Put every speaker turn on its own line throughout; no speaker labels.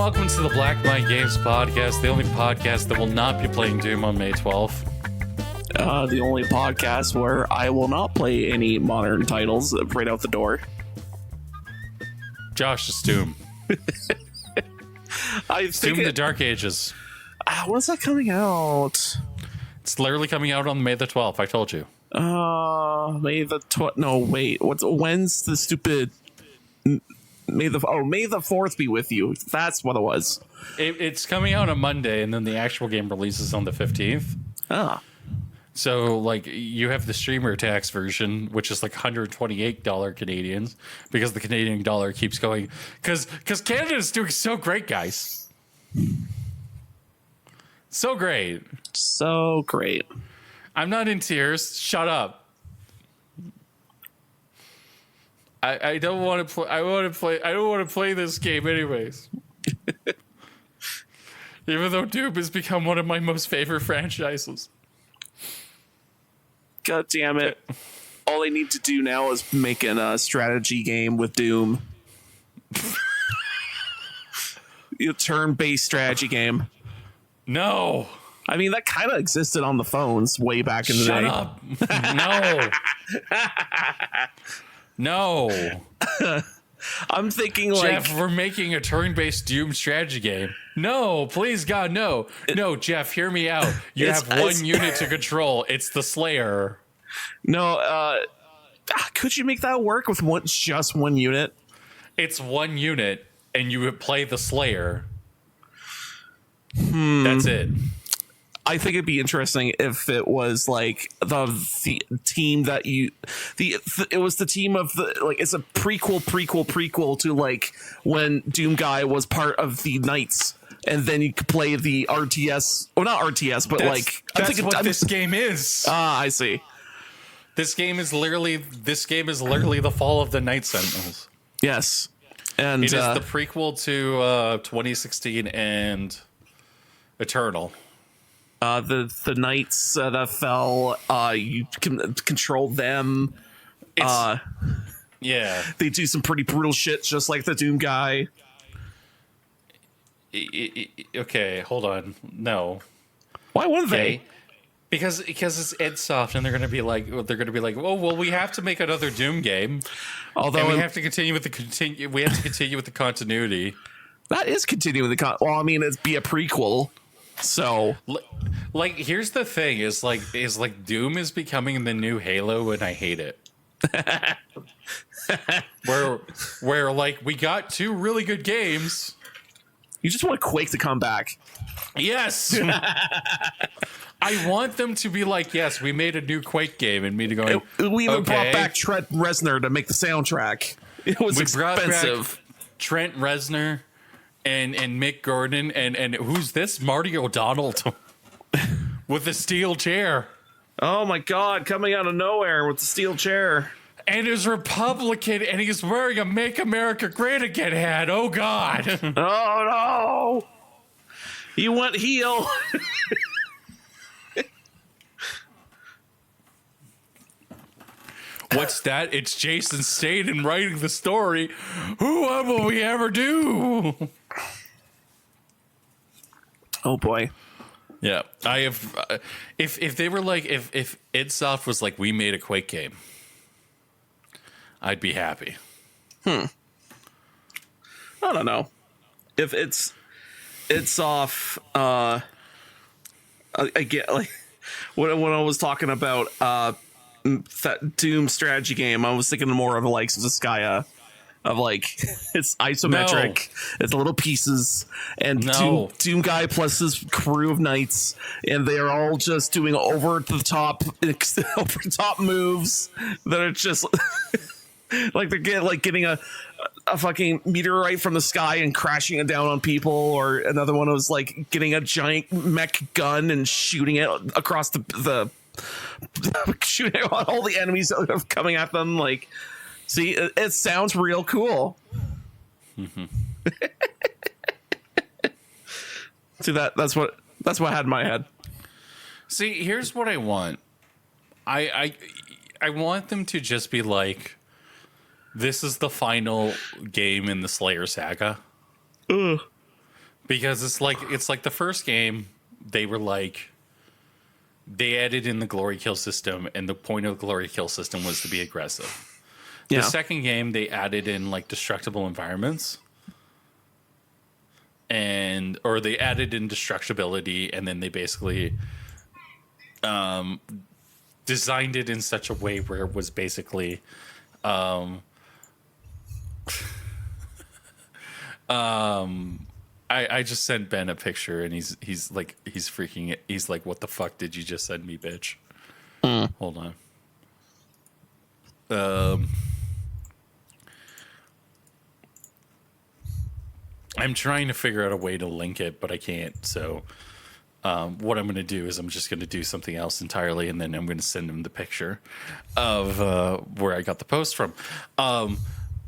welcome to the Black Mind Games podcast, the only podcast that will not be playing Doom on May 12th.
The only podcast where I will not play any modern titles right out the door.
Josh is Doom. Doom the Dark Ages.
When is that coming out?
It's literally coming out on May the 12th, I told you.
May the 12th. No, wait. When's the stupid... May the 4th be with you. That's what it was.
It's coming out on Monday, and then the actual game releases on the 15th.
Ah.
So, like, you have the streamer tax version, which is like $128 Canadians, because the Canadian dollar keeps going. Because Canada is doing so great, guys. So great.
So great.
I'm not in tears. Shut up. I don't want to play. I don't want to play this game anyways. Even though Doom has become one of my most favorite franchises.
God damn it. All they need to do now is make a strategy game with Doom. A turn-based strategy game.
No.
I mean, that kind of existed on the phones way back in the day.
Shut up. No. No.
I'm thinking like...
Jeff, we're making a turn-based Doom strategy game. No, please, God, no. No, Jeff, hear me out. You have one unit to control. It's the Slayer.
No, could you make that work with just one unit?
It's one unit, and you would play the Slayer. That's it.
I think it'd be interesting if it was like the team that it was the team of the, like, it's a prequel to like when Doom Guy was part of the Knights, and then you could play the RTS, or not RTS, but
that's what this game is.
I see.
This game is literally the fall of the Night Sentinels.
Yes, and
it is the prequel to 2016 and Eternal.
The knights that fell, you can control them.
Yeah,
they do some pretty brutal shit, just like the Doom Guy.
Okay, hold on. No,
why wouldn't they?
Because it's Edsoft, and they're gonna be like, oh well, we have to make another Doom game.
Although
and we have to continue with the continuity.
That is continuing the well, I mean, it'd be a prequel. So,
like, here's the thing: is like Doom is becoming the new Halo, and I hate it. where like we got two really good games.
You just want Quake to come back.
Yes. I want them to be like, yes, we made a new Quake game, and me to go.
We even brought back Trent Reznor to make the soundtrack. It was expensive.
Trent Reznor. And Mick Gordon and who's this? Marty O'Donnell with a steel chair.
Oh my God! Coming out of nowhere with the steel chair.
And he's Republican, and he's wearing a "Make America Great Again" hat. Oh God!
Oh no! You went heel.
What's that? It's Jason Statham writing the story. What will we ever do?
Oh boy.
Yeah, I have. If they were like, if idsoft was like, we made a Quake game, I'd be happy.
I don't know if it's off. I get like when I was talking about that Doom strategy game, I was thinking more of like Zeskaya, of like it's isometric, it's little pieces, and Doom Guy plus his crew of knights, and they are all just doing over the top moves that are just like they're getting a fucking meteorite from the sky and crashing it down on people, or another one was like getting a giant mech gun and shooting it across the shooting at all the enemies that are coming at them. Like, see, it sounds real cool.
Mm-hmm.
See, that's what I had in my head.
See, here's what I want. I want them to just be like, this is the final game in the Slayer saga.
Ugh.
because it's like the first game they were like they added in the glory kill system, and the point of the glory kill system was to be aggressive.
Yeah.
The second game they added in like destructible environments, or they added in destructibility, and then they basically designed it in such a way where it was basically I just sent Ben a picture, and he's freaking it. He's like, "What the fuck did you just send me, bitch?" Hold on. I'm trying to figure out a way to link it, but I can't. So what I'm going to do is I'm just going to do something else entirely, and then I'm going to send him the picture of where I got the post from.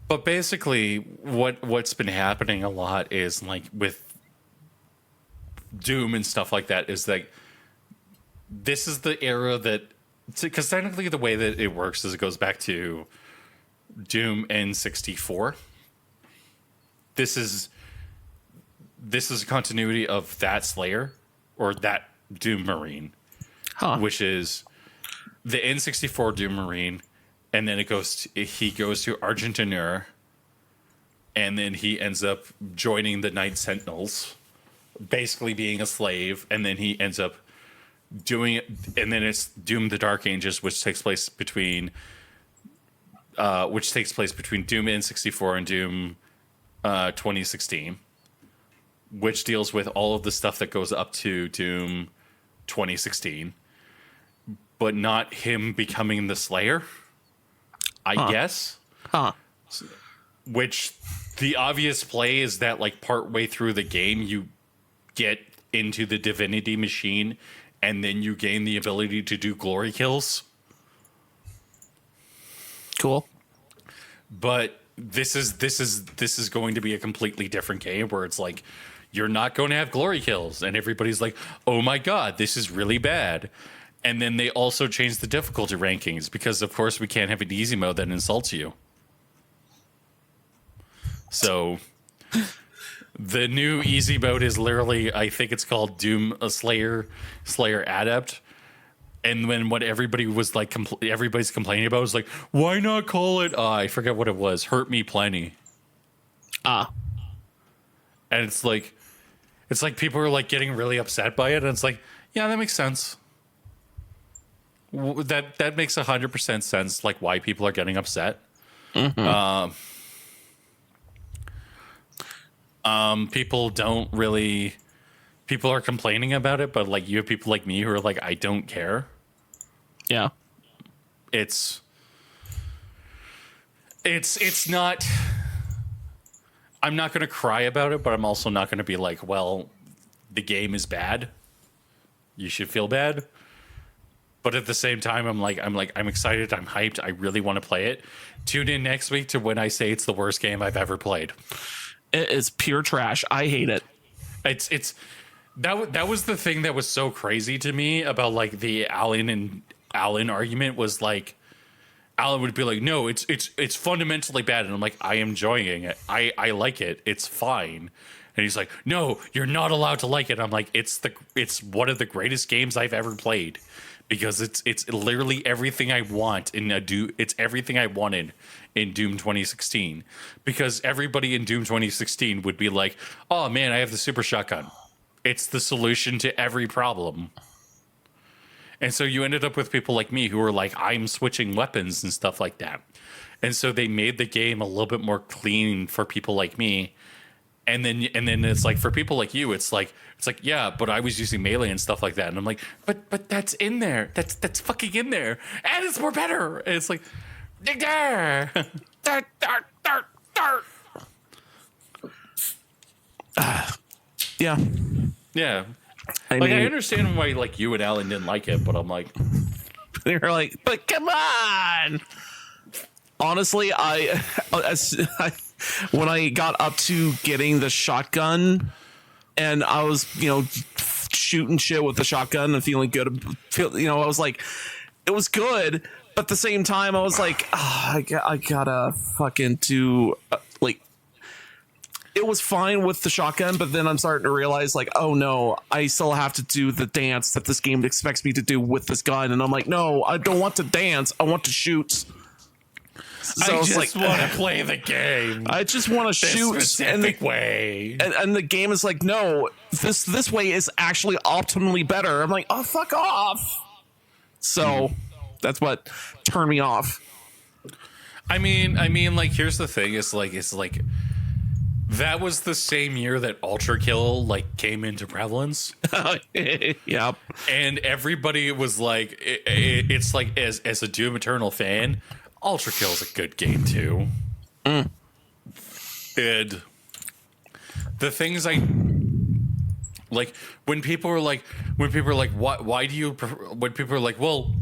But basically, what's been happening a lot is like with Doom and stuff like that is like this is the era that, because technically the way that it works is it goes back to Doom N64. This is a continuity of that Slayer or that Doom Marine, which is the N64 Doom Marine. And then he goes to Argentinur, and then he ends up joining the Night Sentinels, basically being a slave. And then he ends up doing it, and then it's Doom: The Dark Ages, which takes place between Doom N64 and Doom 2016, which deals with all of the stuff that goes up to Doom 2016, but not him becoming the Slayer. I guess. Which the obvious play is that like partway through the game you get into the divinity machine and then you gain the ability to do glory kills.
Cool.
But this is going to be a completely different game where it's like you're not going to have glory kills, and everybody's like, "Oh my god, this is really bad." And then they also changed the difficulty rankings because, of course, we can't have an easy mode that insults you. So the new easy mode is literally, I think it's called Doom Slayer Adept. And when what everybody was like, everybody's complaining about was like, why not call it? I forget what it was. Hurt Me Plenty. And it's like people are like getting really upset by it, and it's like, yeah, that makes sense. That makes 100% sense, like why people are getting upset. People are complaining about it, but like you have people like me who are like, I don't care.
Yeah,
it's not. I'm not going to cry about it, but I'm also not going to be like, well, the game is bad. You should feel bad. But at the same time, I'm excited. I'm hyped. I really want to play it. Tune in next week to when I say it's the worst game I've ever played.
It is pure trash. I hate it.
That was the thing that was so crazy to me about like the Alan argument was like, Alan would be like, no, it's fundamentally bad. And I'm like, I am enjoying it. I like it. It's fine. And he's like, no, you're not allowed to like it. I'm like, it's one of the greatest games I've ever played. Because it's literally everything I want it's everything I wanted in Doom 2016. Because everybody in Doom 2016 would be like, oh man, I have the super shotgun. It's the solution to every problem. And so you ended up with people like me who were like, I'm switching weapons and stuff like that. And so they made the game a little bit more clean for people like me. And then it's like for people like you, it's like, yeah, but I was using melee and stuff like that. And I'm like, but that's in there. That's fucking in there. And it's more better. And it's like, yeah. Yeah. I understand why like you and Alan didn't like it, but I'm like,
they're like, but come on. Honestly, when I got up to getting the shotgun and I was, shooting shit with the shotgun and feeling good, I was like, it was good. But at the same time, I was like, I gotta fucking do, it was fine with the shotgun, but then I'm starting to realize like, oh no, I still have to do the dance that this game expects me to do with this gun, and I'm like, no, I don't want to dance. I want to shoot. So
I
it's
just
like,
want to play the game.
I just want to shoot
specific way.
And the game is like, no, this way is actually optimally better. I'm like, oh, fuck off. So that's what turned me off.
I mean, like, here's the thing: it's like that was the same year that Ultra Kill like came into prevalence.
Yep.
And everybody was like, it's like as a Doom Eternal fan, Ultra Kill is a good game too. And the things I like when people are like, why do you? When people are like, well,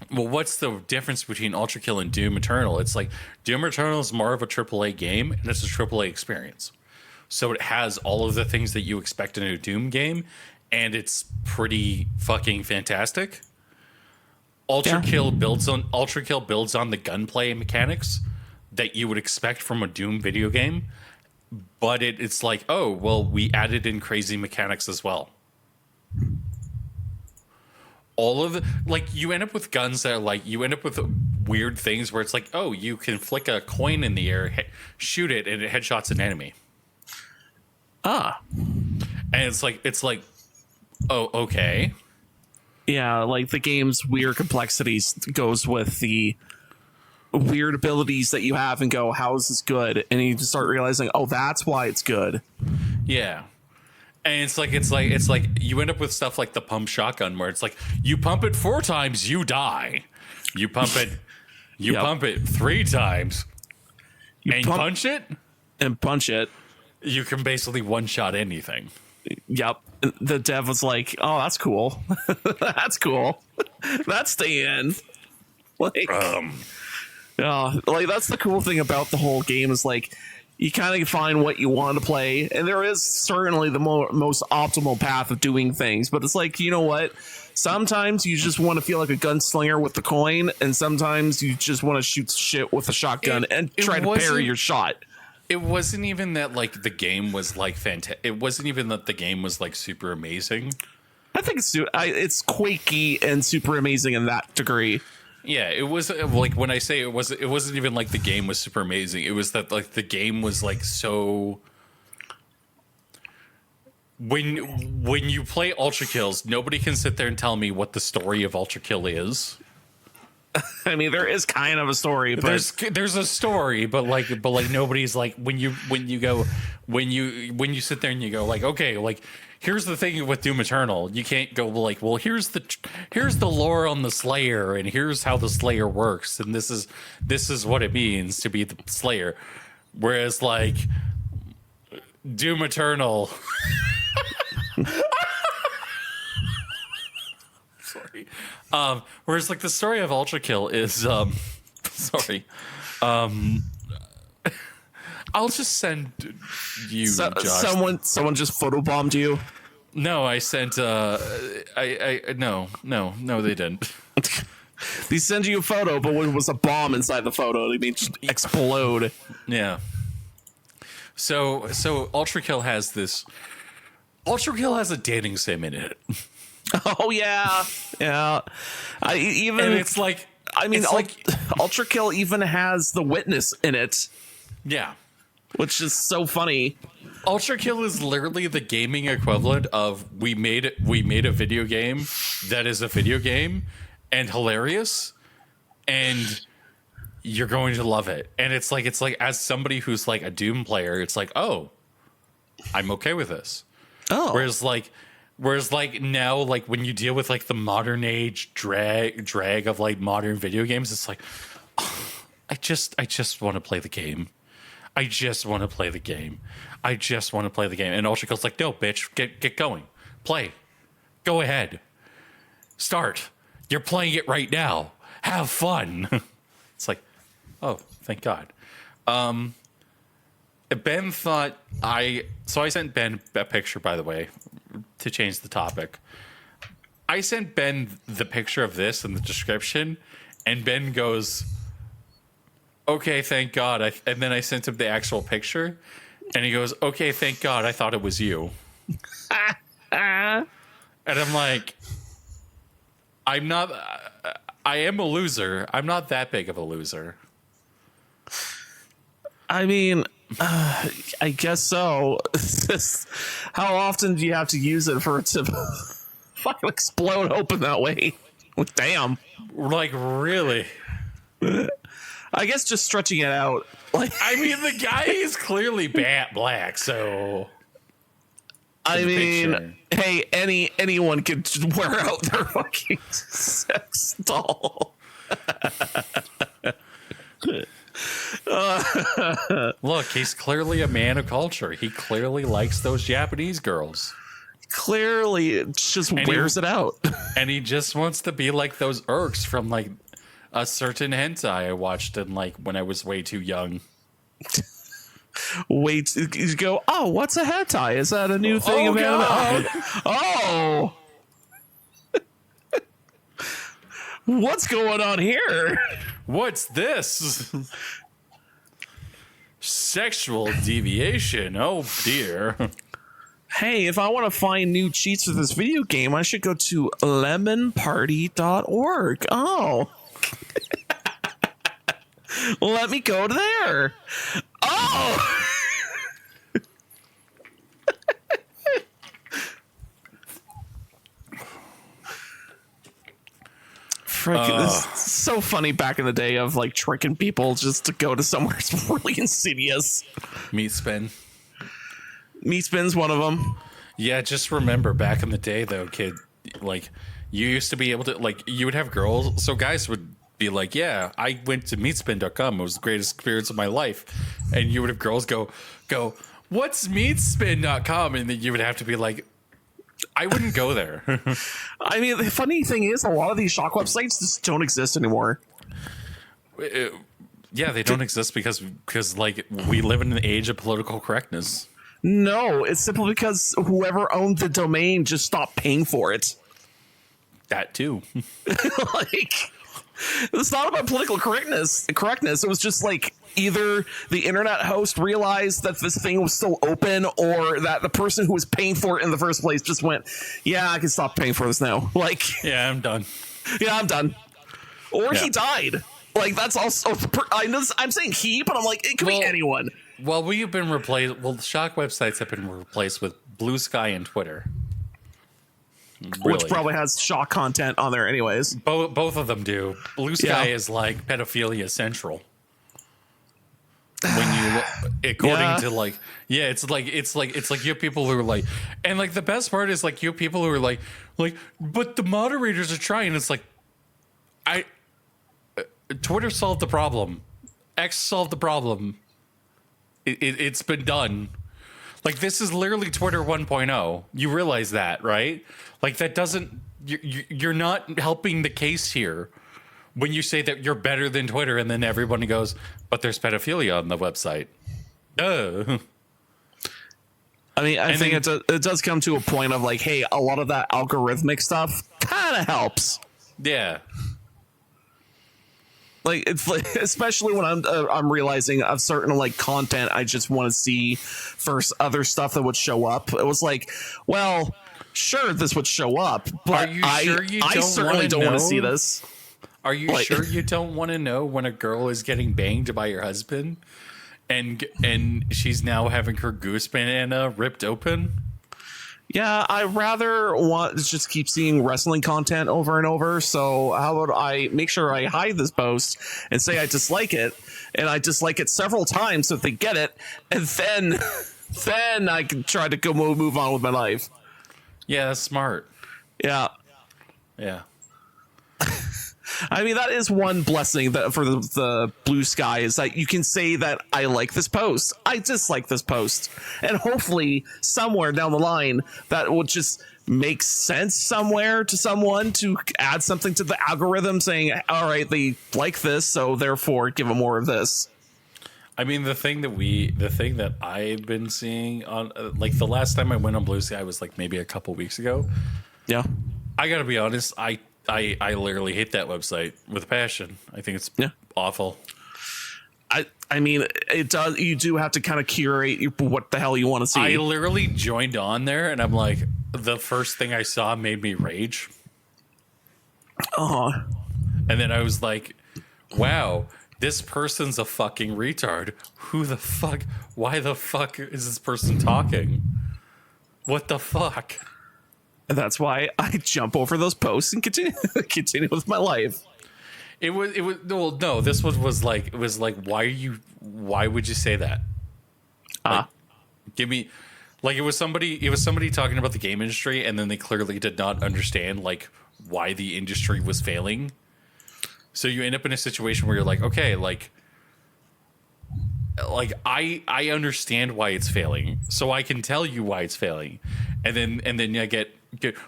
what's the difference between Ultra Kill and Doom Eternal? It's like Doom Eternal is more of a AAA game, and it's a AAA experience. So it has all of the things that you expect in a Doom game, and it's pretty fucking fantastic. Ultra Kill builds on the gunplay mechanics that you would expect from a Doom video game, but it's like, oh, well, we added in crazy mechanics as well. All of the, like, you end up with guns that are like, you end up with weird things where it's like, oh, you can flick a coin in the air, shoot it, and it headshots an enemy. And it's like, oh, okay.
Yeah, like the game's weird complexities goes with the weird abilities that you have and go, how is this good? And you just start realizing, oh, that's why it's good.
Yeah. And it's like you end up with stuff like the pump shotgun where it's like you pump it 4 times, you die. You pump it, pump it 3 times, and punch it, you can basically one shot anything.
Yep. The dev was like, oh, that's cool. That's cool. That's the end. Like, like that's the cool thing about the whole game is like you kind of find what you want to play, and there is certainly the most optimal path of doing things, but it's like, you know what, sometimes you just want to feel like a gunslinger with the coin, and sometimes you just want to shoot shit with a shotgun and try to parry your shot.
It wasn't even that like the game was like fantastic. It wasn't even that the game was like super amazing.
I think it's quaky and super amazing in that degree.
Yeah, it was like when I say it wasn't even like the game was super amazing. It was that like the game was like so. When you play Ultra Kills, nobody can sit there and tell me what the story of Ultra Kill is.
I mean, there is kind of a story, but
there's a story, but nobody's like when you sit there and you go like, okay, like here's the thing with Doom Eternal, you can't go like, well, here's the lore on the Slayer, and here's how the Slayer works, and this is what it means to be the Slayer, whereas like Doom Eternal. Sorry. Whereas like the story of Ultra Kill is sorry. I'll just send you Josh.
Someone just photobombed you.
No, I sent no, they didn't.
They send you a photo, but when it was a bomb inside the photo, it made just explode.
Yeah. So Ultra Kill has a dating sim in it.
Oh yeah, yeah. And
it's like,
I mean, Ultra Kill even has the Witness in it.
Yeah,
which is so funny.
Ultra Kill is literally the gaming equivalent of we made a video game that is a video game and hilarious, and you're going to love it. And it's like as somebody who's like a Doom player, it's like, oh, I'm okay with this.
Oh,
Whereas like now, like when you deal with like the modern age drag of like modern video games, it's like, oh, I just want to play the game. I just want to play the game. I just want to play the game. And Ultra Kill's like, no, bitch, get going. Play. Go ahead. Start. You're playing it right now. Have fun. It's like, oh, thank God. Ben thought I sent Ben a picture, by the way, to change the topic. I sent Ben the picture of this in the description, and Ben goes, okay, thank God. And then I sent him the actual picture, And he goes, okay, thank God, I thought it was you. And I'm like, I am a loser. I'm not that big of a loser.
I mean, I guess so. How often do you have to use it for it to fucking explode open that way? Damn.
Like, really?
I guess just stretching it out. Like,
I mean, the guy is clearly black, so.
I mean,
picture.
hey, anyone could wear out their fucking sex doll.
Look, he's clearly a man of culture. He clearly likes those Japanese girls.
Clearly, it just wears it out.
And he just wants to be like those Urks from like a certain hentai I watched in like when I was way too young.
Wait, you go, oh, what's a hentai? Is that a new thing of anime? Oh. What's going on here?
What's this? Sexual deviation. Oh dear.
Hey, if I want to find new cheats for this video game, I should go to lemonparty.org. Oh. Let me go there. Oh. Freaking, this is so funny back in the day of like tricking people just to go to somewhere it's really insidious.
Meat spin.
Meat Spin's one of them.
Yeah, just remember back in the day though, kid, like you used to be able to like you would have girls, so guys would be like, yeah, I went to meatspin.com. It was the greatest experience of my life. And you would have girls go, what's meatspin.com? And then you would have to be like, I wouldn't go there.
I mean, the funny thing is, a lot of these shock websites just don't exist anymore.
Yeah, they don't exist because like we live in an age of political correctness.
No, it's simply because whoever owned the domain just stopped paying for it.
That too.
Like, it's not about political correctness. It was just like either the internet host realized that this thing was still open, or that the person who was paying for it in the first place just went, "Yeah, I can stop paying for this now." Like,
Yeah, I'm done.
yeah, I'm done. Or
Yeah.
he died. Like, that's also. I know I'm saying he, but I'm like, it could be anyone.
Well, we have been replaced. Well, the shock websites have been replaced with Blue Sky and Twitter.
Which probably has shock content on there, anyways.
Both of them do. Blue Sky
Yeah.
is like pedophilia central. When you look, according to like, yeah, it's like you have people who are like, and like the best part is like you have people who are like, but the moderators are trying. It's like, Twitter solved the problem, X solved the problem. It's been done. Like, this is literally Twitter 1.0. You realize that, right? Like, that doesn't... You're not helping the case here when you say that you're better than Twitter, and then everybody goes, but there's pedophilia on the website. Duh.
I mean, I think it does come to a point of like, hey, a lot of that algorithmic stuff kind of helps.
Yeah.
Like, it's like, especially when I'm realizing of certain like content I just want to see versus other stuff that would show up. It was like, well, sure, this would show up, but
Are you sure you
I
don't
certainly
wanna
don't want to
know?
see this.
Are you sure you don't want to know when a girl is getting banged by your husband and she's now having her goose banana ripped open?
Yeah, I rather want to just keep seeing wrestling content over and over. So how about I make sure I hide this post and say I dislike it, and I dislike it several times so that they get it, and then I can try to go move on with my life.
Yeah, that's smart.
Yeah.
Yeah.
I mean, that is one blessing that for the Blue Sky is that you can say that I like this post, I dislike this post, and hopefully somewhere down the line that will just make sense somewhere to someone to add something to the algorithm saying, all right, they like this, so therefore give them more of this.
I mean, the thing that I've been seeing on like the last time I went on Blue Sky was like maybe a couple weeks ago.
Yeah.
I gotta be honest, I literally hate that website with passion. I think it's awful.
I mean, it does. You do have to kind of curate what the hell you want to see.
I literally joined on there, and I'm like, the first thing I saw made me rage.
Uh-huh.
And then I was like, wow, this person's a fucking retard. Who the fuck? Why the fuck is this person talking? What the fuck?
And that's why I jump over those posts and continue with my life.
It was well, no, this was like, it was like, why would you say that? Like, give me, like, it was somebody talking about the game industry, and then they clearly did not understand like why the industry was failing. So you end up in a situation where you're like, okay, like I understand why it's failing, so I can tell you why it's failing, and then I get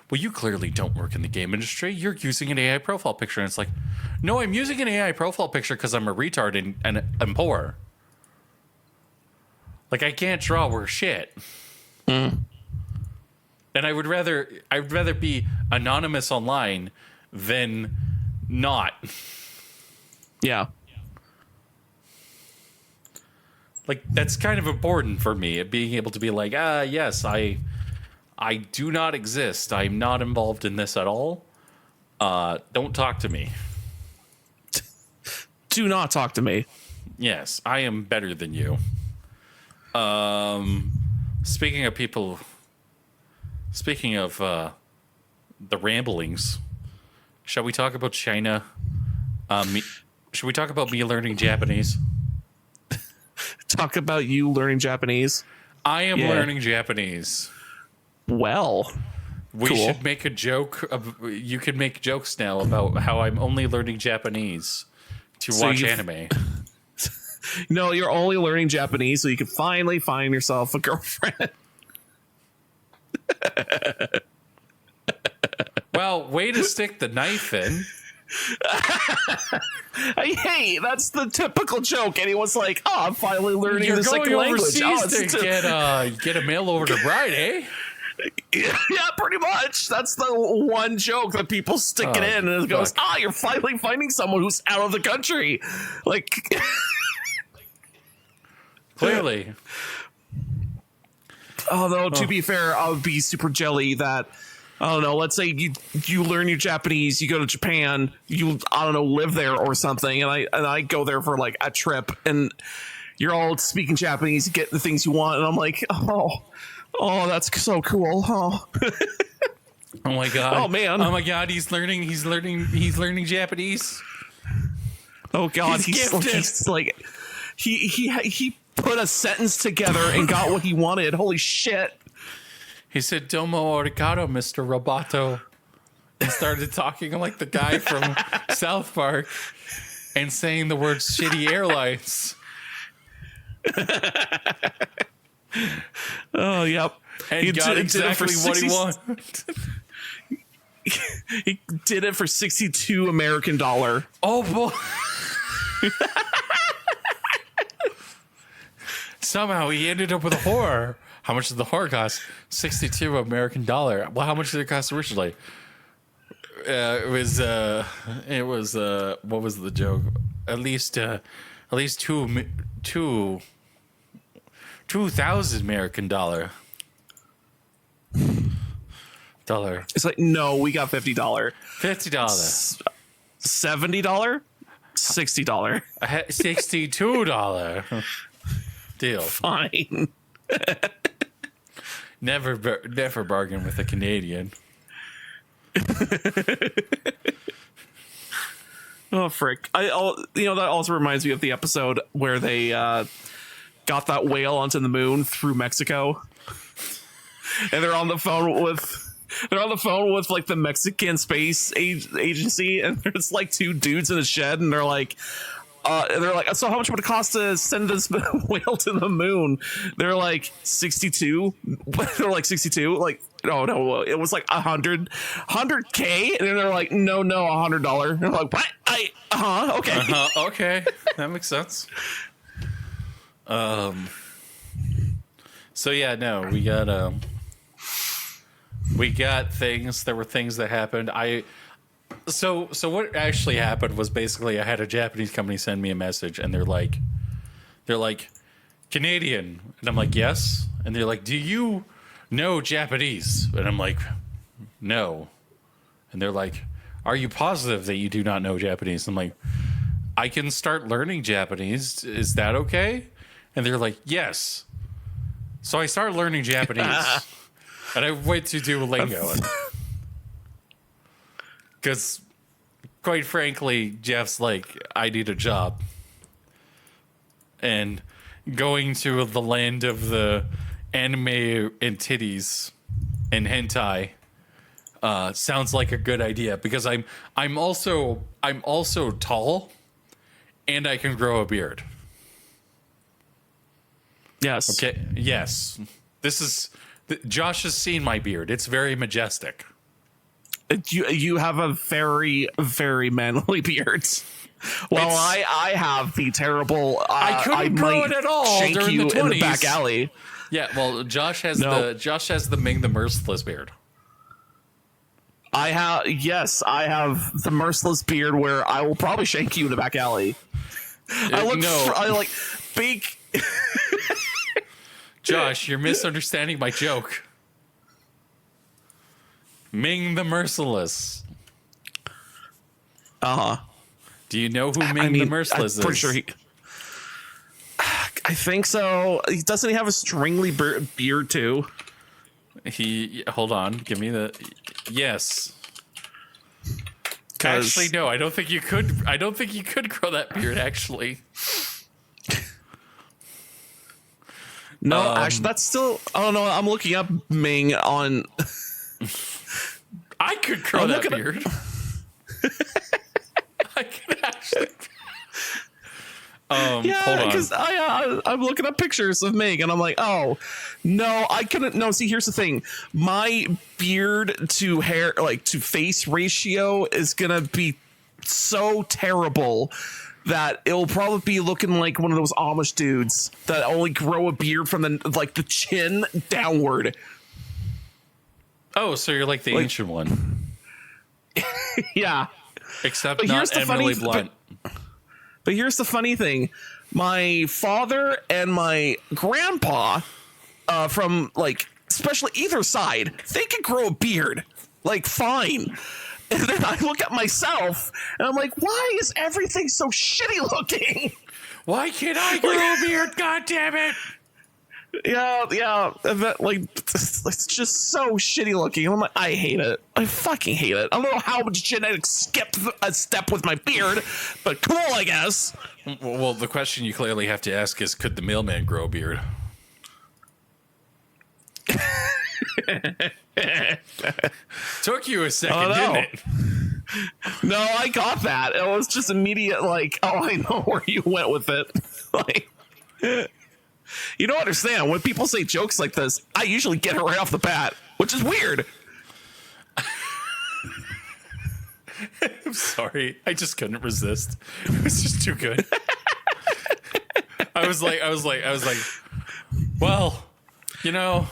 well, you clearly don't work in the game industry. You're using an AI profile picture, and it's like, no, I'm using an AI profile picture because I'm a retard and I'm poor. Like, I can't draw worth shit. And I would rather be anonymous online than not.
Yeah.
Like, that's kind of important for me, being able to be like, yes, I do not exist. I'm not involved in this at all. Don't talk to me.
Do not talk to me.
Yes, I am better than you. Speaking of the ramblings, shall we talk about China? Should we talk about me learning Japanese?
Talk about you learning Japanese.
I am learning Japanese.
Well,
we
cool.
should make a joke. You can make jokes now about how I'm only learning Japanese to watch anime.
No, you're only learning Japanese so you can finally find yourself a girlfriend.
Well, way to stick the knife in.
Hey, that's the typical joke. Anyone's like, "Oh, I'm finally learning
You're
the
going
second language."
overseas to get a mail over to bride, eh?
Yeah, pretty much. That's the one joke that people stick it in, and it goes, you're finally finding someone who's out of the country. Like,
clearly.
Although, to be fair, I would be super jelly that, I don't know, let's say you learn your Japanese, you go to Japan, you, I don't know, live there or something, and I go there for like a trip, and you're all speaking Japanese, you get the things you want, and I'm like, oh, that's so cool. Oh.
Oh my god.
Oh man.
Oh my god, he's learning Japanese.
Oh god,
he's gifted.
He's like he put a sentence together and got what he wanted. Holy shit.
He said, "Domo arigato, Mr. Roboto," and started talking like the guy from South Park and saying the words "shitty airlines."
Oh, yep.
And he got exactly what he wanted.
He did it for $62 American.
Oh boy. Somehow he ended up with a whore. How much did the whore cost? $62 American. Well, how much did it cost originally? It was what was the joke? At least 2,000 American dollar.
It's like, no, we got $50.
$50.
$70? $60.
$62. Deal.
Fine.
Never bargain with a Canadian.
Oh frick! That also reminds me of the episode where they got that whale onto the moon through Mexico, and they're on the phone with like the Mexican space agency, and there's like two dudes in a shed, and they're like, so how much would it cost to send this whale to the moon? They're like 62. They're like 62. Like, no, it was like 100K. And then they're like, no, $100. And they're like, what? Okay.
Okay. That makes sense. So yeah, no, we got things. There were things that happened. So what actually happened was basically I had a Japanese company send me a message, and they're like, They're like, Canadian. And I'm like, yes. And they're like, do you know Japanese? And I'm like, no. And they're like, are you positive that you do not know Japanese? I'm like, I can start learning Japanese. Is that okay? And they're like, yes. So I started learning Japanese. And I went to Duolingo. Because, quite frankly, Jeff's like, I need a job. And going to the land of the anime and titties and hentai sounds like a good idea, because I'm also tall and I can grow a beard.
Yes.
Okay. Yes. Josh has seen my beard. It's very majestic.
You have a very, very manly beard. Well, I have the terrible.
I couldn't grow it at all
shank
during
you
the 20s.
in the back alley.
Yeah, well, Josh has the Ming the Merciless beard.
I have the merciless beard where I will probably shank you in the back alley. I like big.
Josh, you're misunderstanding my joke. Ming the Merciless.
Uh-huh.
Do you know who Ming the Merciless
I'm pretty
is?
sure I think so. Doesn't he have a stringly beard too?
Hold on. Give me the... Yes.
'Cause-
Actually, no. I don't think you could grow that beard, actually.
No, actually, that's still... Oh, no, I'm looking up Ming on...
I could grow that beard. I could actually... hold on.
because I'm looking up pictures of Ming, and I'm like, oh, no, I couldn't. No, see, here's the thing. My beard to hair, like to face ratio is going to be so terrible that it'll probably be looking like one of those Amish dudes that only grow a beard from the chin downward.
Oh, so you're like the ancient one.
Yeah.
Except
But here's
not
the
Emily
funny-
Blunt.
But here's the funny thing. My father and my grandpa, from like, especially either side, they can grow a beard. Like, fine. And then I look at myself and I'm like, why is everything so shitty looking?
Why can't I grow a beard? God damn it!
Yeah. Like, it's just so shitty looking. I'm like, I hate it. I fucking hate it. I don't know how much genetics skipped a step with my beard, but cool, I guess.
Well, the question you clearly have to ask is, could the mailman grow a beard? Took you a second, didn't it?
No, I got that. It was just immediate, like, oh, I know where you went with it. Like, you don't understand. When people say jokes like this, I usually get it right off the bat, which is weird.
I'm sorry. I just couldn't resist. It was just too good. I was like, well, you know,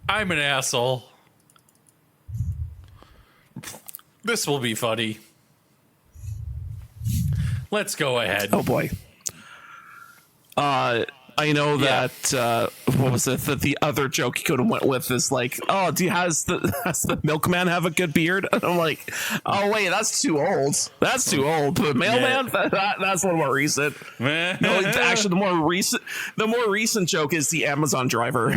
I'm an asshole. This will be funny. Let's go ahead.
Oh boy. I know that what was it? That the other joke you could have went with is like, oh, has the milkman have a good beard? And I'm like, oh wait, that's too old. That's too old. But mailman, that's a little more recent. No, actually, the more recent joke is the Amazon driver.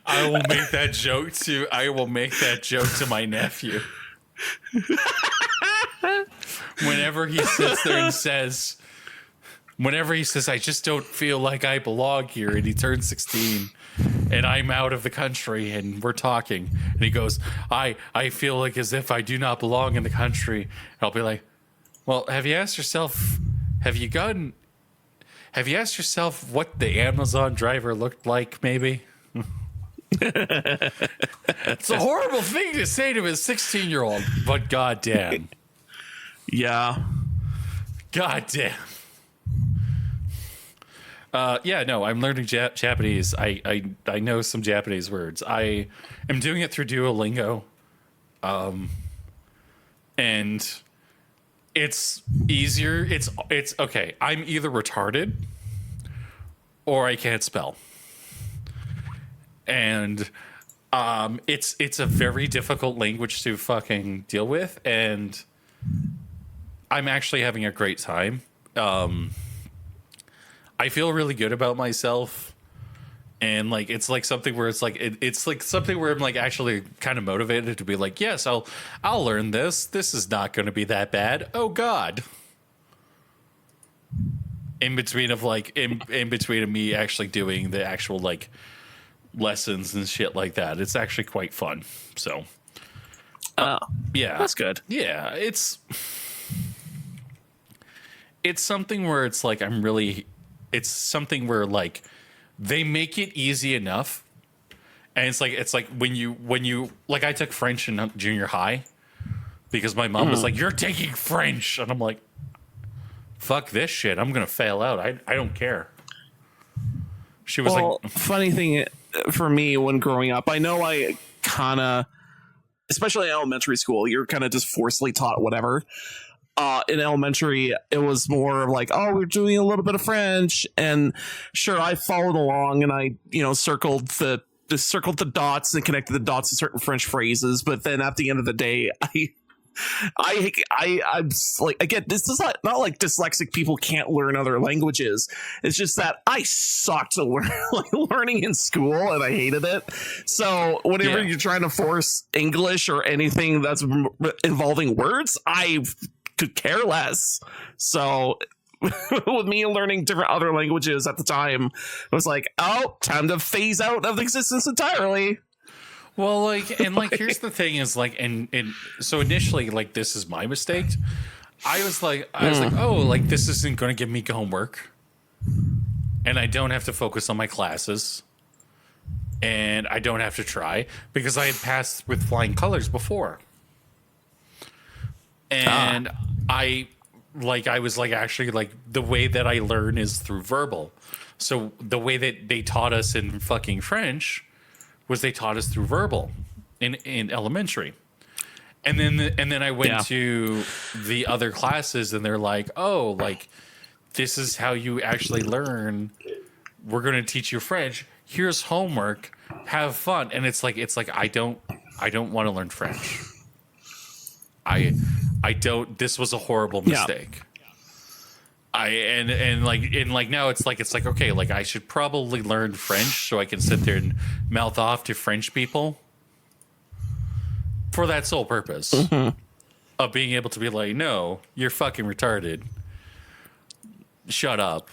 I will make that joke to my nephew. Whenever he sits there and says, I just don't feel like I belong here, and he turns 16 and I'm out of the country and we're talking, and he goes, I feel like as if I do not belong in the country. And I'll be like, well, have you asked yourself what the Amazon driver looked like, maybe? It's a horrible thing to say to his 16-year-old, but goddamn.
Yeah.
Goddamn. No, I'm learning Japanese. I know some Japanese words. I am doing it through Duolingo. And it's easier. It's okay. I'm either retarded or I can't spell. And it's a very difficult language to fucking deal with, and I'm actually having a great time. I feel really good about myself, and like it's like something where it's like it's like something where I'm like actually kind of motivated to be like, yes, I'll learn this. This is not going to be that bad. Oh God. In between of me actually doing the actual like lessons and shit like that, it's actually quite fun. So yeah,
that's good.
Yeah, it's something where it's like it's something where like they make it easy enough, and it's like when you like, I took French in junior high because my mom was like, you're taking French, and I'm like, fuck this shit, I'm gonna fail out. I don't care. She was like,
funny thing for me when growing up, I know I kind of, especially in elementary school, you're kind of just forcefully taught whatever. In elementary, it was more like, oh, we're doing a little bit of French, and sure, I followed along and I, circled the dots and connected the dots to certain French phrases. But then at the end of the day, I'm like, again, this is not like dyslexic people can't learn other languages. It's just that I sucked at learning in school, and I hated it. So whenever you're trying to force English or anything that's involving words, I could care less. So with me learning different other languages at the time, it was like, oh, time to phase out of existence entirely.
Well, like, and like, here's the thing is like, and so initially, like, this is my mistake. I was like, oh, like, this isn't going to give me homework, and I don't have to focus on my classes, and I don't have to try because I had passed with flying colors before. And I was like, actually, like, the way that I learn is through verbal. So the way that they taught us in fucking French was they taught us through verbal in elementary. And then I went to the other classes, and they're like, oh, like, this is how you actually learn. We're going to teach you French. Here's homework. Have fun. And it's like I don't want to learn French. I don't. This was a horrible mistake. And now it's like okay, like, I should probably learn French so I can sit there and mouth off to French people for that sole purpose of being able to be like, no, you're fucking retarded. Shut up.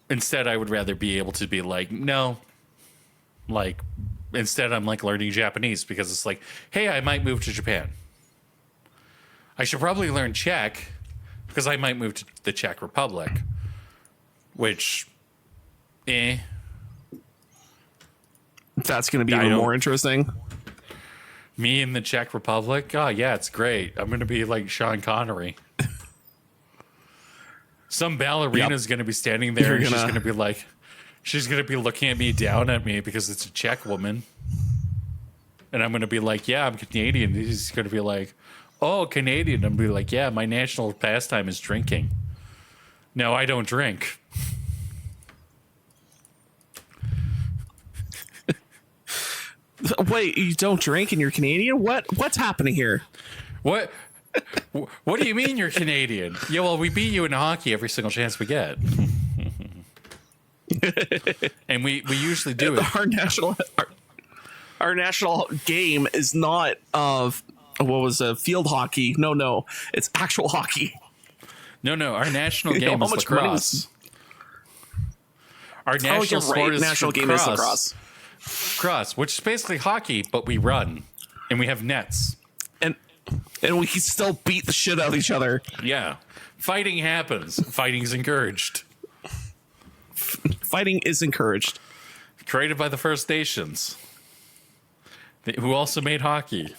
Instead, I would rather be able to be like, no, like, instead I'm like learning Japanese because it's like, hey, I might move to Japan. I should probably learn Czech because I might move to the Czech Republic, which,
that's going to be even more interesting.
Me in the Czech Republic? Oh, yeah, it's great. I'm going to be like Sean Connery. Some ballerina's going to be standing there, and she's going to be like, she's going to be looking at me down at me because it's a Czech woman. And I'm going to be like, yeah, I'm Canadian. He's going to be like, oh, Canadian. I'm going to be like, yeah, my national pastime is drinking. No, I don't drink.
Wait, you don't drink and you're Canadian? What's happening here?
What do you mean you're Canadian? Yeah, well, we beat you in hockey every single chance we get. And we usually do it.
Our national game is not field hockey. No, it's actual hockey.
No, our national game is lacrosse. Our national sport is
national game is lacrosse.
Lacrosse, which is basically hockey, but we run and we have nets.
And we can still beat the shit out of each other.
Yeah. Fighting happens. Fighting is encouraged.
Fighting is encouraged.
Created by the First Nations, who also made hockey.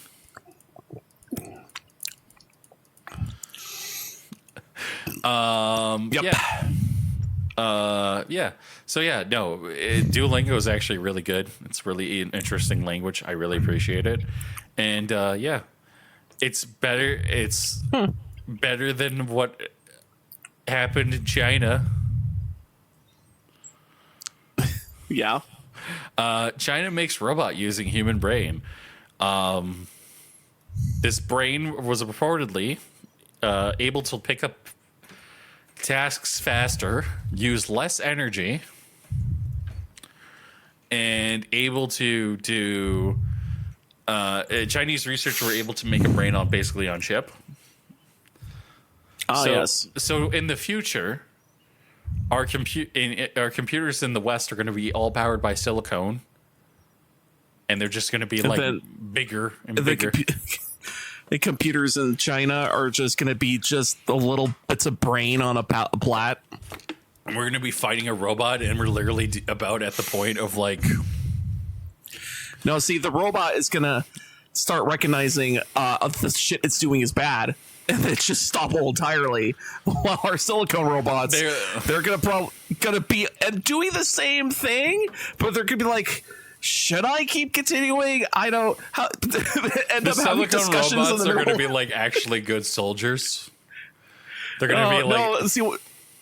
Yep.
Yeah. Yeah. So yeah, no, Duolingo is actually really good. It's really an interesting language. I really appreciate it. And yeah, it's better. It's better than what happened in China.
Yeah.
China makes robot using human brain. This brain was reportedly able to pick up tasks faster, use less energy, and able to do. Chinese researchers were able to make a brain on basically on chip.
Oh,
So,
yes.
so in the future, our computers in the West are going to be all powered by silicone, and they're just going to be like
then
bigger and
The,
bigger.
the computers in China are just going to be just a little bits of brain on a plat.
And we're going to be fighting a robot, and we're literally about at the point of like,
No, see, the robot is going to start recognizing the shit it's doing is bad. And then just stop entirely. While our silicone robots, they're gonna be doing the same thing, but they're gonna be like, should I keep continuing? I don't. How, end
the
up having
silicone
discussions
robots
in the
are going to
middle.
be like actually good soldiers. They're going to be like,
no. See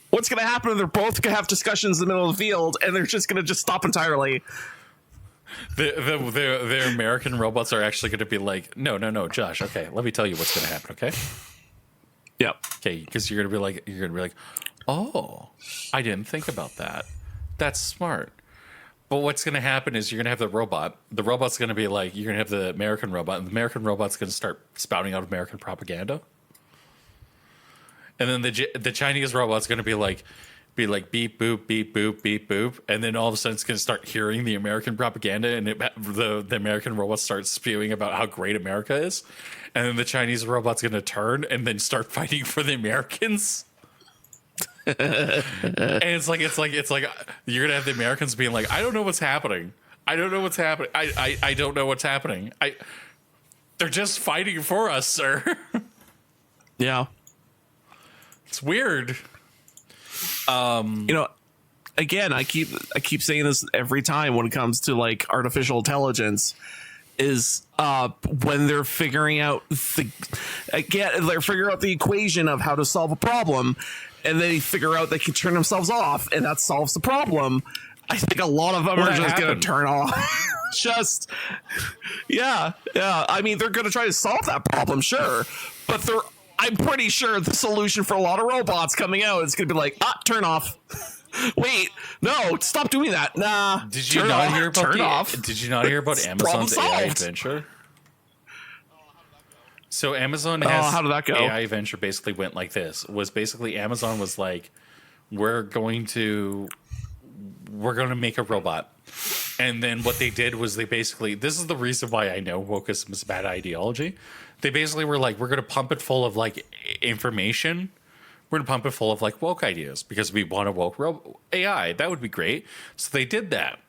what's gonna happen? They're both gonna have discussions in the middle of the field, and they're just gonna stop entirely.
the American robots are actually going to be like, no, Josh. Okay, let me tell you what's going to happen. Okay.
Yep.
Okay, because you're gonna be like, oh, I didn't think about that. That's smart. But what's gonna happen is you're gonna have the robot. The robot's gonna be like, you're gonna have the American robot, and the American robot's gonna start spouting out American propaganda. And then the Chinese robot's gonna be like beep boop beep boop beep boop, and then all of a sudden it's gonna start hearing the American propaganda, and the American robot starts spewing about how great America is, and then the Chinese robot's gonna turn and then start fighting for the Americans. And it's like you're gonna have the Americans being like, I don't know what's happening. I don't know what's happening. I don't know what's happening. They're just fighting for us, sir.
Yeah.
It's weird.
Again, I keep saying this every time when it comes to like artificial intelligence is when they're figuring out they're figuring out the equation of how to solve a problem, and they figure out they can turn themselves off, and that solves the problem. I think a lot of them are just going to turn off. Just yeah. I mean, they're going to try to solve that problem, sure, but I'm pretty sure the solution for a lot of robots coming out is going to be like, turn off. Wait, no, stop doing that. Nah.
Did you not hear about Did you not hear about Amazon's AI
solved.
venture? So Amazon has
how did that go?
AI venture basically went like this. Was basically Amazon was like, we're going to make a robot. And then what they did was this is the reason why I know wokeism is bad ideology. They basically were like, we're going to pump it full of like information. We're going to pump it full of like woke ideas because we want a woke AI. That would be great. So they did that.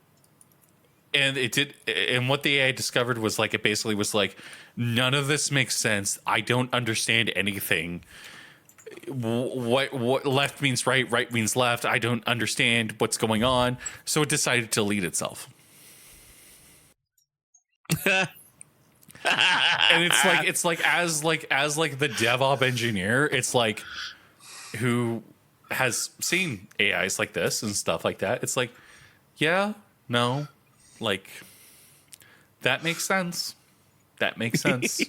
And it did. And what the AI discovered was like, it basically was like, none of this makes sense. I don't understand anything. What left means right means left. I don't understand what's going on. So it decided to delete itself. And it's like as the DevOps engineer, it's like, who has seen AIs like this and stuff like that. It's like, yeah, no, like that makes sense. That makes sense.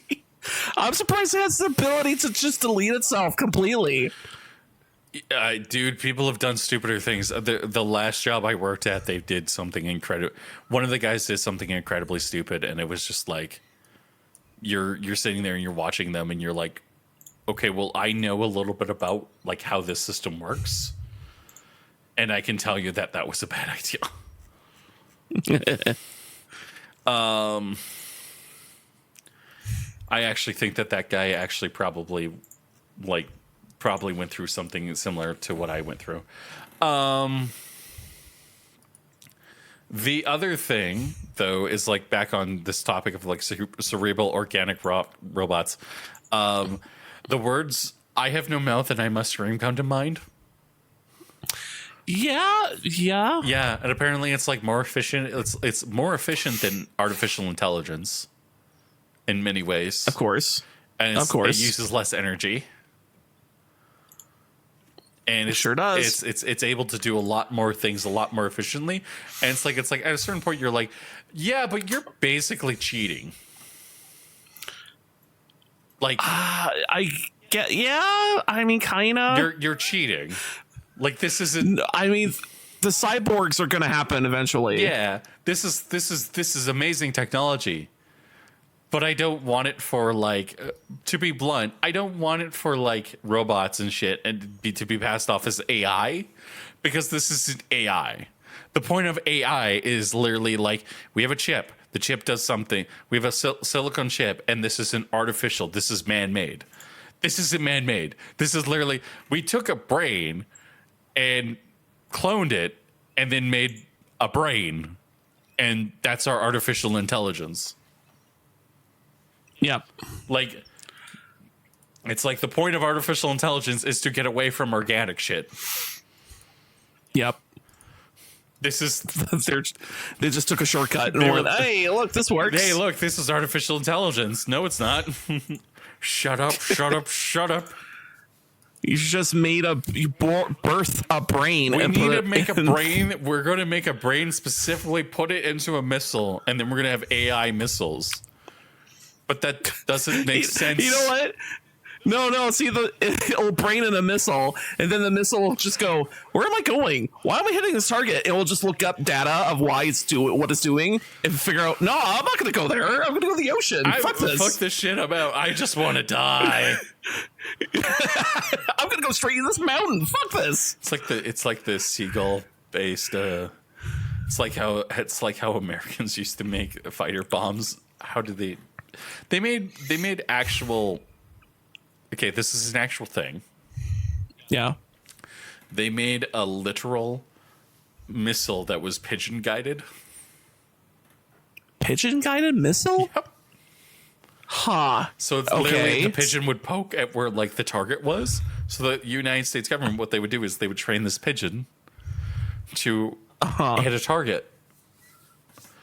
I'm surprised it has the ability to just delete itself completely.
Dude, people have done stupider things. The last job I worked at, they did something incredible. One of the guys did something incredibly stupid, and it was just like, you're sitting there and you're watching them, and you're like, okay, well, I know a little bit about like how this system works, and I can tell you that was a bad idea. I actually think that guy actually probably went through something similar to what I went through. The other thing, though, is like back on this topic of like cerebral organic robots. The words "I have no mouth and I must scream" come to mind.
Yeah.
Yeah, and apparently it's like more efficient. It's more efficient than artificial intelligence in many ways.
Of course.
And
Of course.
it uses less energy. And it
sure does.
It's able to do a lot more things a lot more efficiently. And it's like at a certain point you're like, yeah, but you're basically cheating. Like
I get, yeah. I mean, kind of.
you're cheating. Like this isn't.
I mean, the cyborgs are going to happen eventually.
Yeah, this is amazing technology. But I don't want it for like, to be blunt, I don't want it for like robots and shit and to be passed off as AI, because this isn't AI. The point of AI is literally like, we have a chip. The chip does something. We have a silicon chip, and this isn't artificial. This is man-made. This isn't man-made. This is literally, we took a brain and cloned it and then made a brain, and that's our artificial intelligence.
Yep.
Like, it's like the point of artificial intelligence is to get away from organic shit.
Yep.
This is
they just took a shortcut and went, hey, look, this works.
Hey, look, this is artificial intelligence. No, it's not. Shut up, shut up, shut up.
You just made birth a brain.
We
and
need to make a brain. We're going to make a brain specifically, put it into a missile, and then we're going to have AI missiles. But that doesn't make sense.
You know what? No. See, it'll brain in a missile, and then the missile will just go, where am I going? Why am I hitting this target? It will just look up data of why it's doing what it's doing and figure out, no, I'm not going to go there. I'm going to go to the ocean. Fuck
this shit about. I just want to die.
I'm going to go straight in this mountain. Fuck this.
It's like the seagull based. It's like how Americans used to make fighter bombs. How did they? They made actual. Okay, this is an actual thing.
Yeah.
They made a literal missile that was pigeon guided.
Pigeon guided missile?
Yep.
Huh.
So it's literally the pigeon would poke at where like the target was. So the United States government, what they would do is they would train this pigeon to hit a target.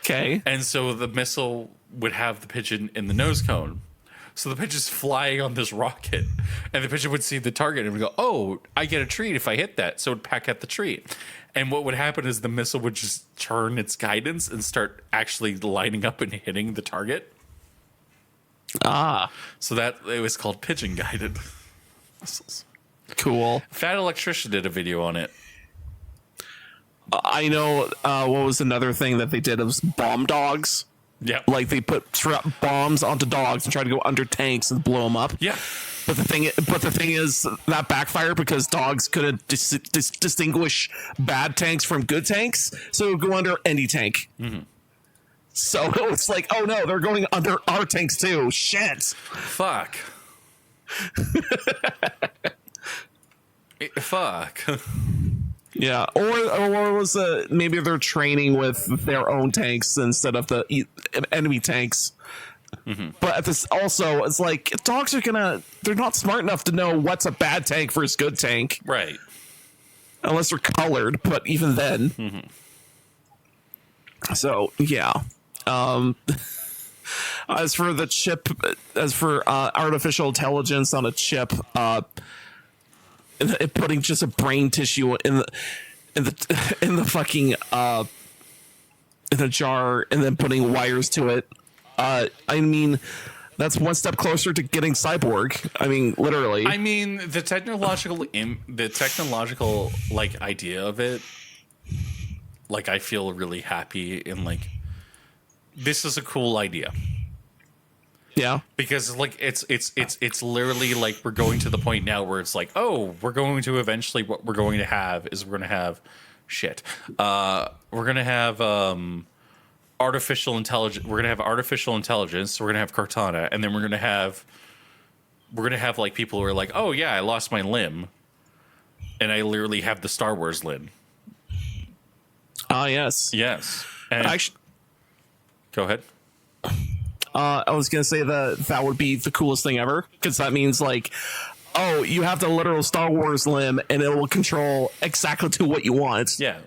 Okay.
And so the missile would have the pigeon in the nose cone. So the pigeon's flying on this rocket, and the pigeon would see the target and would go, oh, I get a treat if I hit that. So it would pack at the treat. And what would happen is the missile would just turn its guidance and start actually lining up and hitting the target. So that it was called pigeon guided missiles.
Cool.
Fat Electrician did a video on it.
I know what was another thing that they did? It was bomb dogs.
Yeah.
Like they put bombs onto dogs and try to go under tanks and blow them up.
Yeah.
But the thing is that backfired because dogs couldn't distinguish bad tanks from good tanks, so it would go under any tank. Mm-hmm. So it's like, oh no, they're going under our tanks too. Shit.
Fuck. Fuck.
Yeah, or was maybe they're training with their own tanks instead of the enemy tanks. Mm-hmm. But at this also, it's like dogs they're not smart enough to know what's a bad tank versus good tank,
right?
Unless they're colored, but even then. Mm-hmm. So yeah. As for the chip, artificial intelligence on a chip, putting just a brain tissue in the fucking in a jar and then putting wires to it. I mean, that's one step closer to getting cyborg. I mean, literally.
I mean, the technological like idea of it. Like, I feel really happy and like this is a cool idea.
Yeah,
because like it's literally like we're going to the point now where it's like, oh, we're going to eventually what we're going to have is we're going to have artificial intelligence. We're going to have artificial intelligence. We're going to have Cortana, and then we're going to have like people who are like, oh yeah, I lost my limb, and I literally have the Star Wars limb.
Yes.
And go ahead.
I was gonna say that would be the coolest thing ever, because that means like, oh, you have the literal Star Wars limb, and it will control exactly to what you want.
Yeah.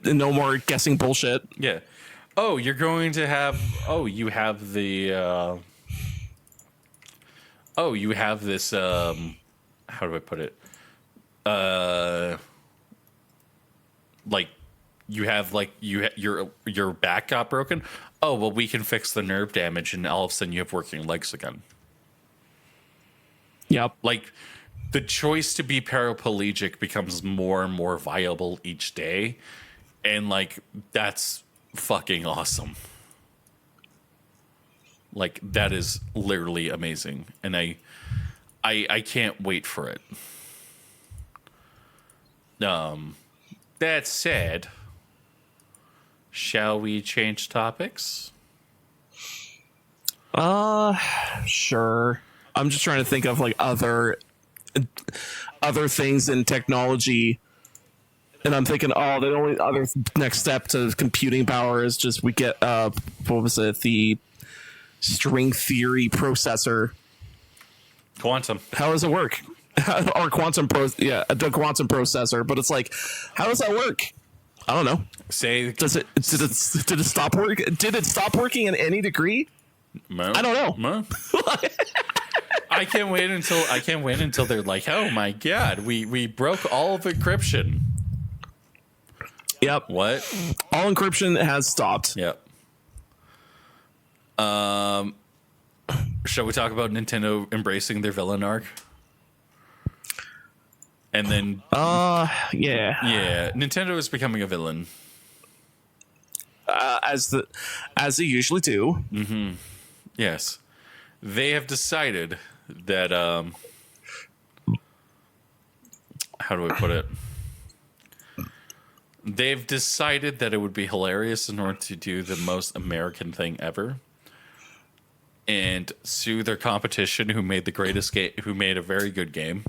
No more guessing bullshit.
Yeah. Oh, you're going to have. Oh, you have the. Oh, you have this. How do I put it? Like, you have like your back got broken. Oh well, we can fix the nerve damage, and all of a sudden you have working legs again.
Yep.
Like, the choice to be paraplegic becomes more and more viable each day, and like that's fucking awesome. Like, that is literally amazing, and I can't wait for it. That said, shall we change topics?
Sure. I'm just trying to think of like other things in technology, and I'm thinking, oh, the only other next step to computing power is just we get what was it, the string theory processor.
Quantum.
How does it work? Or the quantum processor. But it's like, how does that work? I don't know.
Did
Did it stop working? Did it stop working in any degree? I don't know.
I can't wait until they're like, oh my god, we broke all of encryption.
Yep.
What?
All encryption has stopped.
Yep. Shall we talk about Nintendo embracing their villain arc? And then
yeah,
Nintendo is becoming a villain.
As they usually do.
Mm-hmm. Yes. They have decided that how do I put it? They've decided that it would be hilarious in order to do the most American thing ever and sue their competition who made the greatest game, who made a very good game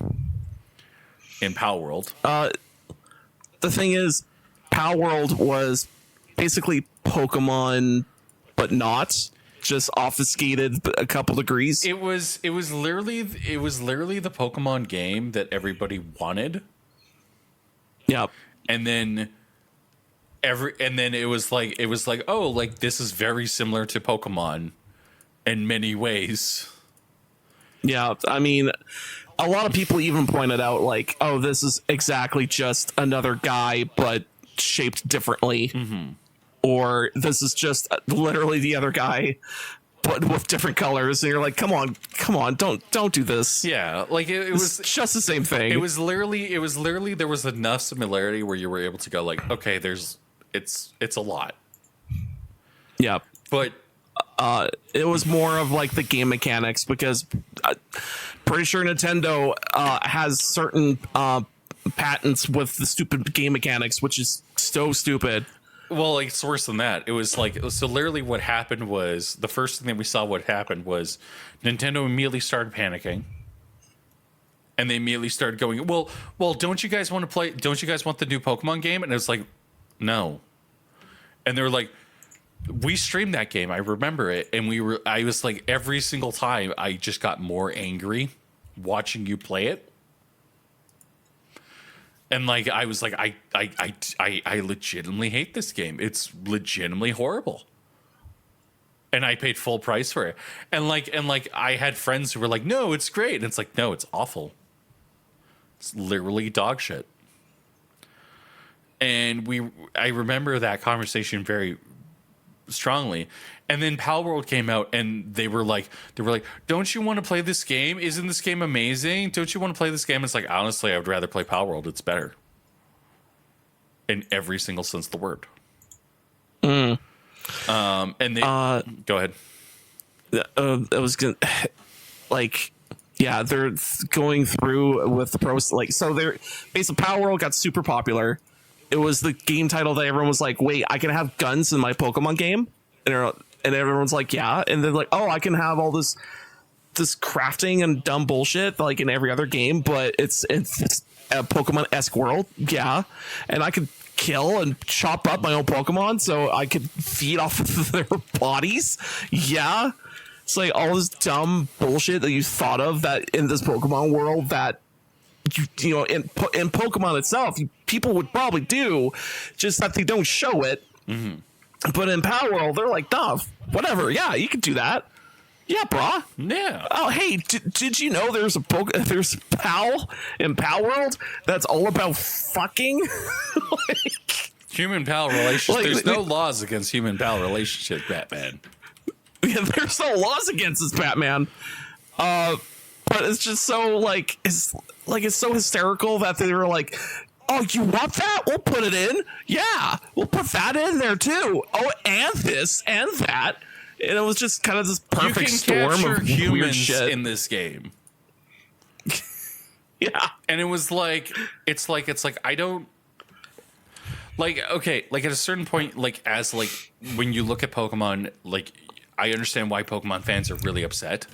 in Power World.
The thing is, Power World was basically Pokemon, but not just obfuscated a couple degrees.
It was literally the Pokemon game that everybody wanted.
Yep.
And then it was like, oh, like this is very similar to Pokemon in many ways.
Yeah, I mean, a lot of people even pointed out like, oh, this is exactly just another guy but shaped differently. Mm-hmm. Or this is just literally the other guy but with different colors, and you're like, come on, don't do this.
Yeah, like it was
just the same thing.
It was literally there was enough similarity where you were able to go like, okay, it's a lot.
Yeah,
but
it was more of like the game mechanics, because pretty sure Nintendo has certain patents with the stupid game mechanics, which is so stupid.
Well, like, it's worse than that. It was like, so literally what happened was, the first thing that we saw what happened was Nintendo immediately started panicking. And they immediately started going, well, don't you guys want the new Pokemon game? And it was like, no. And they were like, we streamed that game. I remember it. And I was like, every single time I just got more angry watching you play it. And like, I was like, I legitimately hate this game. It's legitimately horrible. And I paid full price for it. And like, I had friends who were like, no, it's great. And it's like, no, it's awful. It's literally dog shit. And I remember that conversation very strongly. And then Power World came out, and they were like, don't you want to play this game? Isn't this game amazing? Don't you want to play this game? It's like, honestly, I would rather play Power World. It's better. In every single sense of the word. And they go ahead.
I was gonna like, yeah, they're going through with the pros, like, so they're basically, Power World got super popular. It was the game title that everyone was like, wait, I can have guns in my Pokemon game? And everyone's like, yeah. And they're like, oh, I can have all this crafting and dumb bullshit like in every other game, but it's a Pokemon-esque world. Yeah. And I could kill and chop up my own Pokemon so I could feed off of their bodies. Yeah. It's like all this dumb bullshit that you thought of that in this Pokemon world that you know in Pokemon itself people would probably do, just that they don't show it. But in Power World, they're like, nah, whatever. Yeah, you can do that. Yeah, brah.
Yeah.
Oh, hey, did you know there's there's Pal in Power World that's all about fucking? Like,
Human pal relationship.
Like,
There's no laws against human pal relationship, Batman.
yeah, there's no laws against this, Batman. But it's just so it's so hysterical that they were like, oh, you want that? We'll put it in. Yeah, we'll put that in there too. Oh, and this and that. And it was just kind of this perfect storm of weird
humans
shit
in this game.
Yeah.
And it was like, it's like I don't like, okay, like at a certain point, like as like when you look at Pokemon, like I understand why Pokemon fans are really upset,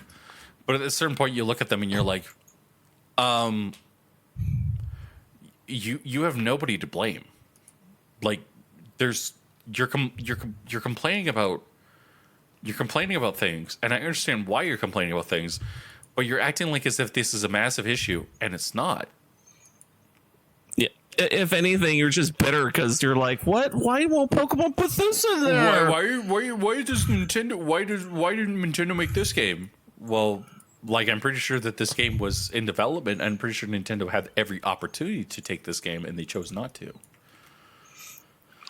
but at a certain point you look at them and you're like, you have nobody to blame. Like there's you're complaining about things, and I understand why you're complaining about things, but you're acting like as if this is a massive issue, and it's not.
Yeah. If anything, you're just bitter because you're like, what? Why won't Pokemon put this in there?
Why does Nintendo? Why did Nintendo make this game? Well, like I'm pretty sure that this game was in development. I'm pretty sure Nintendo had every opportunity to take this game, and they chose not to.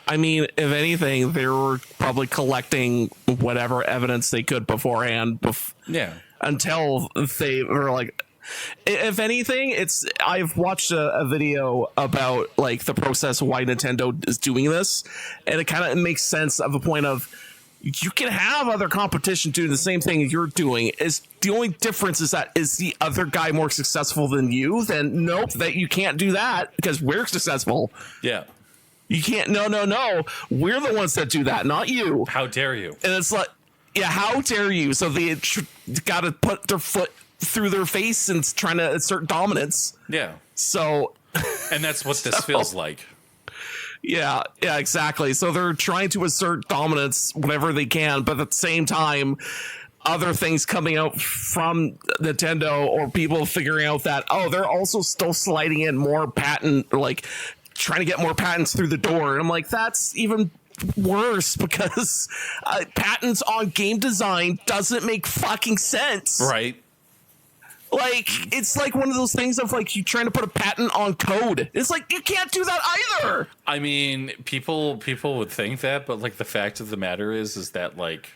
I mean, if anything, they were probably collecting whatever evidence they could beforehand.
Yeah.
Until they were like, if anything, I've watched a video about like the process why Nintendo is doing this, and it kind of makes sense of a point of you can have other competition doing the same thing you're doing. Is the only difference is that is the other guy more successful than you? Then nope, that you can't do that because we're successful.
Yeah.
You can't. No. We're the ones that do that, not you.
How dare you?
And it's like, yeah, how dare you? So they got to put their foot through their face and trying to assert dominance.
Yeah.
So,
and that's what this feels like.
Yeah, exactly. So they're trying to assert dominance whenever they can, but at the same time, other things coming out from Nintendo or people figuring out that, oh, they're also still sliding in more patent, like trying to get more patents through the door. And I'm like, that's even worse because patents on game design doesn't make fucking sense.
Right.
Like, it's like one of those things of like you trying to put a patent on code. It's like, you can't do that either.
I mean, people would think that, but like the fact of the matter is that like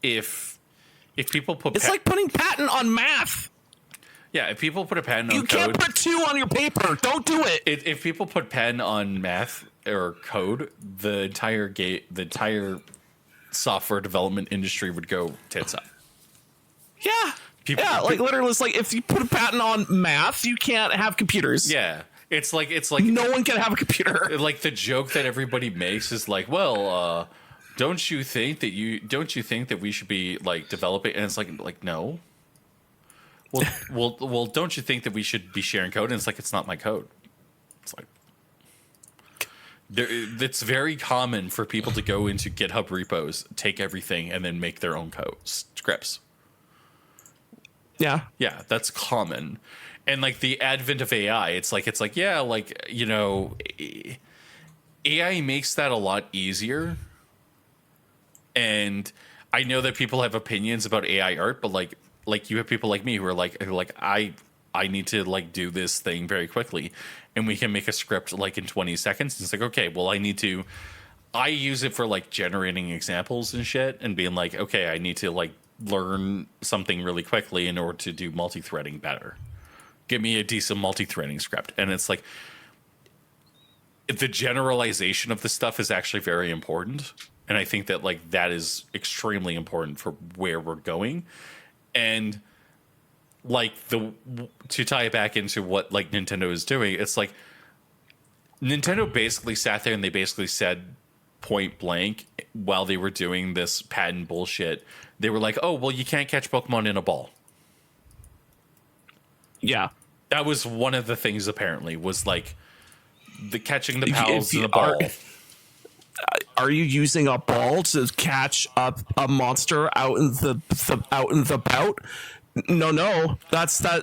if people put
it's like putting patent on math.
Yeah, if people put a patent on
you
code,
can't put 2 on your paper. Don't do it.
If people put pen on math or code, the entire software development industry would go tits up.
Yeah. Like literally, it's like if you put a patent on math, you can't have computers.
Yeah. It's like
no one can have a computer.
Like the joke that everybody makes is like, well, don't you think that we should be like developing? And it's like no. Well, don't you think that we should be sharing code? And it's like, it's not my code. It's like, it's very common for people to go into GitHub repos, take everything, and then make their own code scripts.
Yeah.
Yeah, that's common. And like the advent of AI, it's like, yeah, like, you know, AI makes that a lot easier. And I know that people have opinions about AI art, but like you have people like me who are like I need to like do this thing very quickly, and we can make a script like in 20 seconds. And it's like, okay, well, I use it for like generating examples and shit and being like, okay, I need to like learn something really quickly in order to do multi-threading better. Give me a decent multi-threading script. And it's like the generalization of the stuff is actually very important. And I think that like that is extremely important for where we're going. And like to tie it back into what like Nintendo is doing, it's like Nintendo basically sat there and they basically said point blank while they were doing this patent bullshit, they were like, oh, well, you can't catch Pokemon in a ball.
Yeah.
That was one of the things apparently was like the catching the pals in a ball.
are you using a ball to catch up a monster out in the bout? No, that's our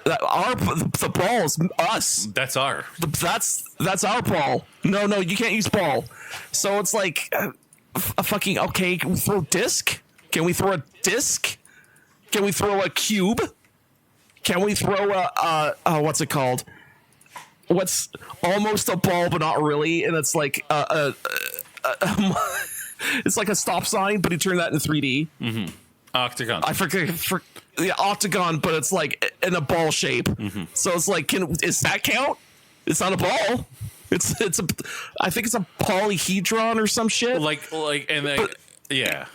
the ball's us.
That's our.
That's our ball. No, you can't use ball. So it's like a fucking okay. Can we throw disc? Can we throw a disc? Can we throw a cube? Can we throw a what's it called? What's almost a ball but not really, and it's like it's like a stop sign, but he turned that in 3D.
Octagon.
I forget. Octagon, but it's like in a ball shape. So it's like, is that count? It's not a ball. It's a. I think it's a polyhedron or some shit.
Yeah.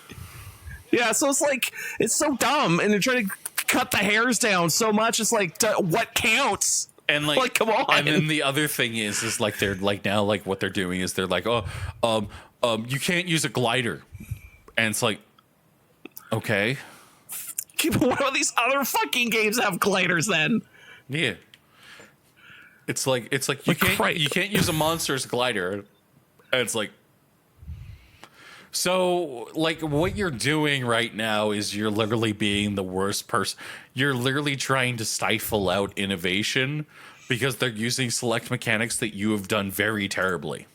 Yeah. So it's like it's so dumb, and they're trying to cut the hairs down so much. It's like what counts?
And like
come on.
And then the other thing is like they're like now like what they're doing is they're like you can't use a glider, and it's like okay.
What do these other fucking games have gliders then?
Yeah. It's like you can't use a monster's glider. And it's like so like what you're doing right now is you're literally being the worst person. You're literally trying to stifle out innovation because they're using select mechanics that you have done very terribly.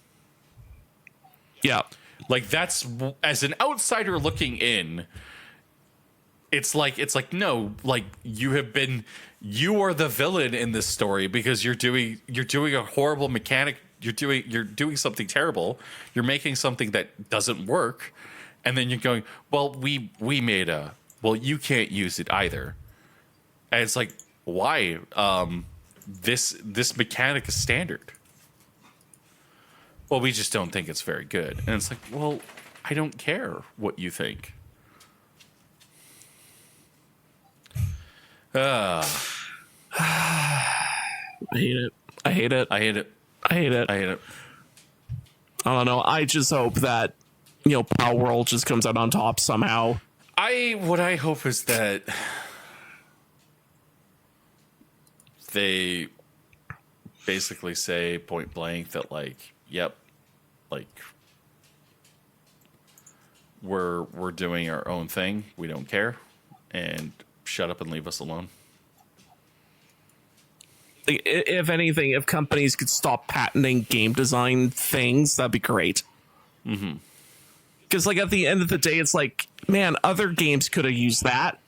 Yeah.
Like that's as an outsider looking in, it's like no, like you are the villain in this story because you're doing a horrible mechanic. You're doing something terrible. You're making something that doesn't work, and then you're going, well, we made you can't use it either. And it's like, why? This mechanic is standard. Well, we just don't think it's very good. And it's like, well, I don't care what you think.
I hate it. I hate it.
I hate it.
I hate it.
I hate it.
I don't know. I just hope that, Power World just comes out on top somehow.
What I hope is that they basically say point blank that like, yep, like we're doing our own thing. We don't care. And shut up and leave us alone.
If anything, if companies could stop patenting game design things, that'd be great. Because, like, at the end of the day, it's like, man, other games could have used that.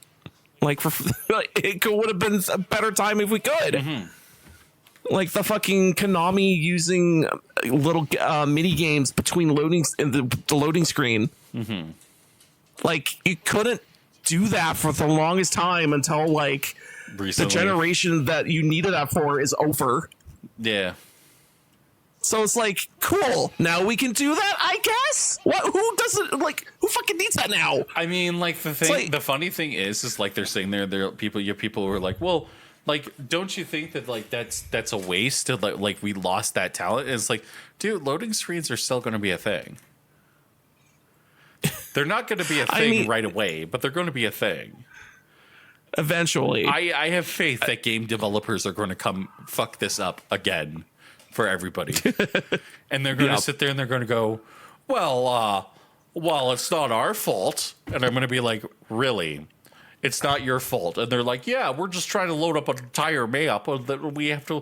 Like, it would have been a better time if we could. Like the fucking Konami using little mini games between loadings in the loading screen. Like, you couldn't do that for the longest time until like recently. The generation that you needed that for is over.
Yeah.
So it's like, cool. Now we can do that, I guess. What? Who doesn't like? Who fucking needs that now?
I mean, like the thing. Like, the funny thing is like they're saying there people who are like, well, like, don't you think that like that's a waste? Of, like we lost that talent. And it's like, dude, loading screens are still going to be a thing. They're not going to be a thing right away, but they're going to be a thing.
Eventually.
I have faith that game developers are going to come fuck this up again for everybody. And they're going to sit there and they're going to go, well, it's not our fault. And I'm going to be like, really? It's not your fault. And they're like, yeah, we're just trying to load up an entire map. We have to,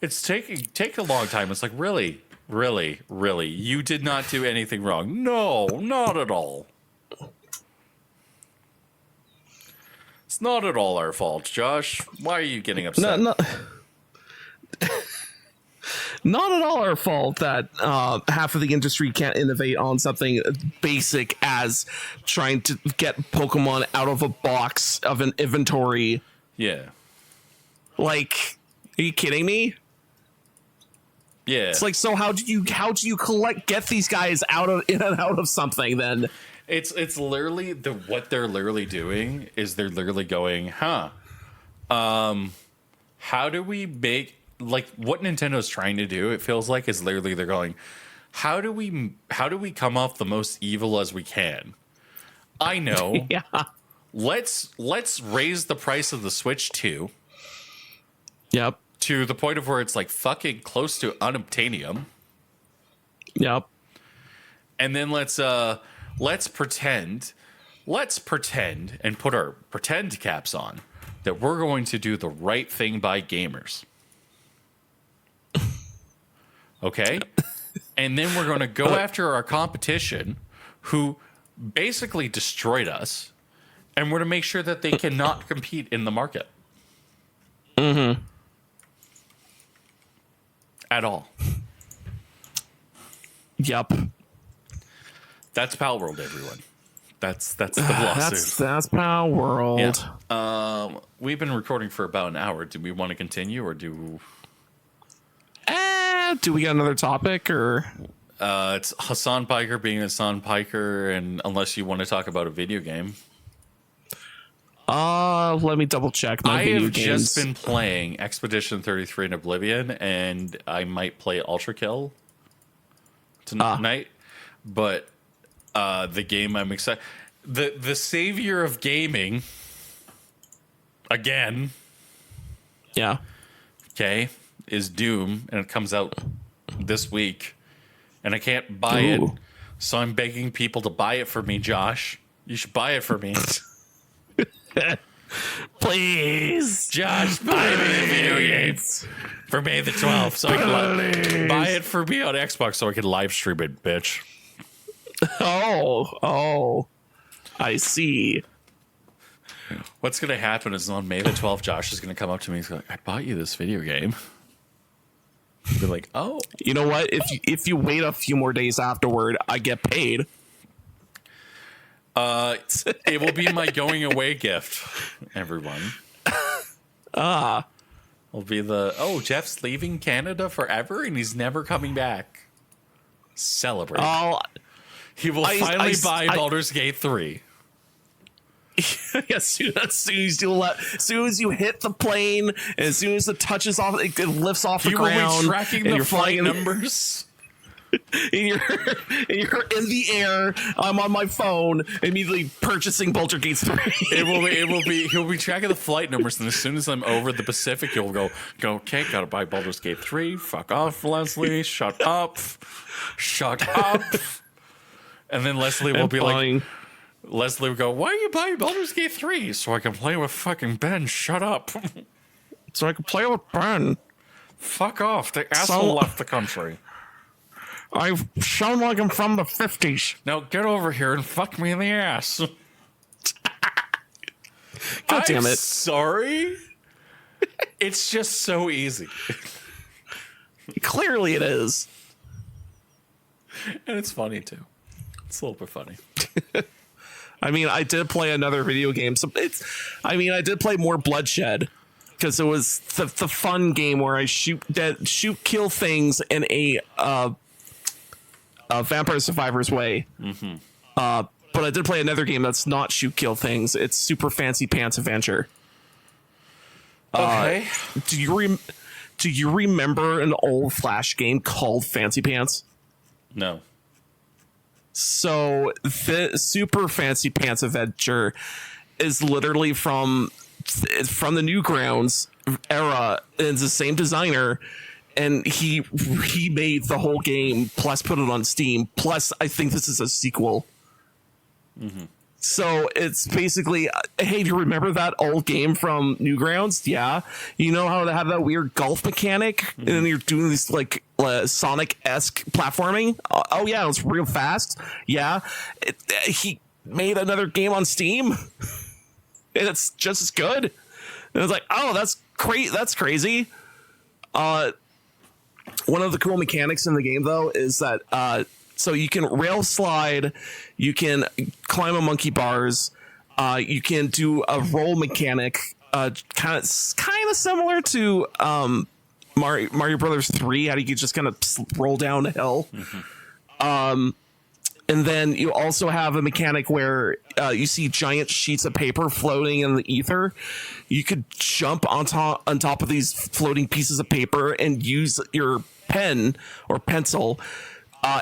it's take a long time. It's like, really? Really? You did not do anything wrong. No, not at all. It's not at all our fault, Josh. Why are you getting upset?
Not at all our fault that half of the industry can't innovate on something basic as trying to get Pokemon out of a box of an inventory.
Yeah.
Like, are you kidding me?
Yeah.
It's like, so how do you get these guys in and out of something then?
It's literally what they're literally doing is they're literally going, how do we make, like, what Nintendo's trying to do, it feels like, is literally they're going, how do we come off the most evil as we can? I know.
Yeah.
Let's raise the price of the Switch 2.
Yep.
To the point of where it's like fucking close to unobtainium.
Yep.
And then let's pretend and put our pretend caps on that we're going to do the right thing by gamers. Okay? And then we're going to go after our competition who basically destroyed us, and we're to make sure that they cannot compete in the market.
Mm-hmm.
At all.
Yep.
That's Pal World, everyone. That's the lawsuit.
That's Pal World.
Yeah. We've been recording for about an hour. Do we want to continue, or do
we got another topic, or
it's Hassan Piker being Hassan Piker, and unless you want to talk about a video game.
Let me double check my
I
video
have
games.
just been playing Expedition 33 in Oblivion, and I might play Ultra Kill tonight. But the game I'm excited, the savior of gaming, again,
Yeah.
okay, is Doom, and it comes out this week, and I can't buy it, so I'm begging people to buy it for me. Josh, you should buy it for me.
Please,
Josh, buy me the video games for May the 12th, so I can buy it for me on Xbox so I can live stream it, bitch.
Oh, I see.
What's gonna happen is on May the 12th, Josh is gonna come up to me and be like, "I bought you this video game." I'll be like, "Oh,
You know what? If you wait a few more days afterward, I get paid.
it will be my going away gift, everyone." Will be Jeff's leaving Canada forever and he's never coming back. Celebrate. He will finally buy Baldur's Gate 3.
As soon as you hit the plane, and as soon as it touches off, it lifts off the ground.
You will be tracking
and
the
you're
flight
flying
numbers.
and you're in the air. I'm on my phone, immediately purchasing Baldur's Gate 3.
He'll be tracking the flight numbers, and as soon as I'm over the Pacific, he'll go, okay, gotta buy Baldur's Gate 3. Fuck off, Leslie. Shut up. And then Leslie will be like, Leslie would go, why are you buying Baldur's Gate 3? So I can play with fucking Ben. Shut up.
So I can play with Ben.
Fuck off. The asshole left the country.
I've shown like I'm from the 50s.
Now get over here and fuck me in the ass.
God damn it.
Sorry. It's just so easy.
Clearly it is.
And it's funny too. It's a little bit funny.
I mean, I did play another video game. I did play more Bloodshed because it was the fun game where I shoot, kill things in a Vampire Survivors way. Mm-hmm. But I did play another game that's not shoot, kill things. It's Super Fancy Pants Adventure.
Okay.
Do you remember an old Flash game called Fancy Pants?
No.
So the Super Fancy Pants Adventure is literally from the Newgrounds era. It's the same designer, and he remade the whole game, plus put it on Steam. Plus, I think this is a sequel. Mm-hmm. So it's basically, hey, do you remember that old game from Newgrounds? Yeah. You know how they have that weird golf mechanic? Mm-hmm. And then you're doing this like Sonic-esque platforming? Oh yeah, it was real fast. Yeah. He made another game on Steam, and it's just as good. And it's like, oh, that's crazy. One of the cool mechanics in the game, though, is that so you can rail slide, you can climb a monkey bars, you can do a roll mechanic, kind of similar to Mario Brothers 3, how you can just kind of roll down a hill. Mm-hmm. And then you also have a mechanic where you see giant sheets of paper floating in the ether. You could jump on top of these floating pieces of paper and use your pen or pencil,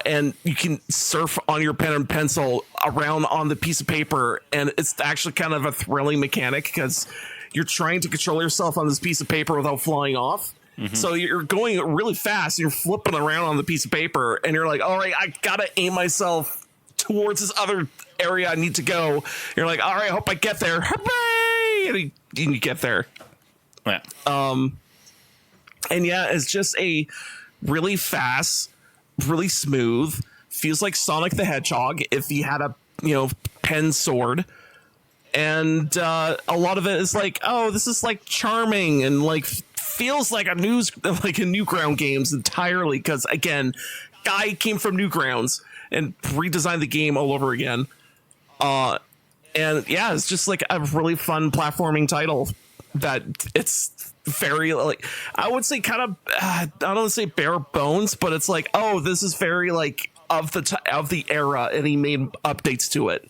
and you can surf on your pen and pencil around on the piece of paper. And it's actually kind of a thrilling mechanic because you're trying to control yourself on this piece of paper without flying off. So you're going really fast. You're flipping around on the piece of paper, and you're like, all right, I gotta aim myself towards this other area I need to go. You're like, all right, I hope I get there. Hooray! And you get there.
Yeah.
And yeah, it's just a really fast, really smooth. Feels like Sonic the Hedgehog if he had a pen sword. And a lot of it is like, oh, this is like charming and like feels like a Newground games entirely, because again, guy came from Newgrounds and redesigned the game all over again. And yeah, it's just like a really fun platforming title that it's very like, I would say kind of I don't want to say bare bones, but it's like, oh, this is very like of the era, and he made updates to it.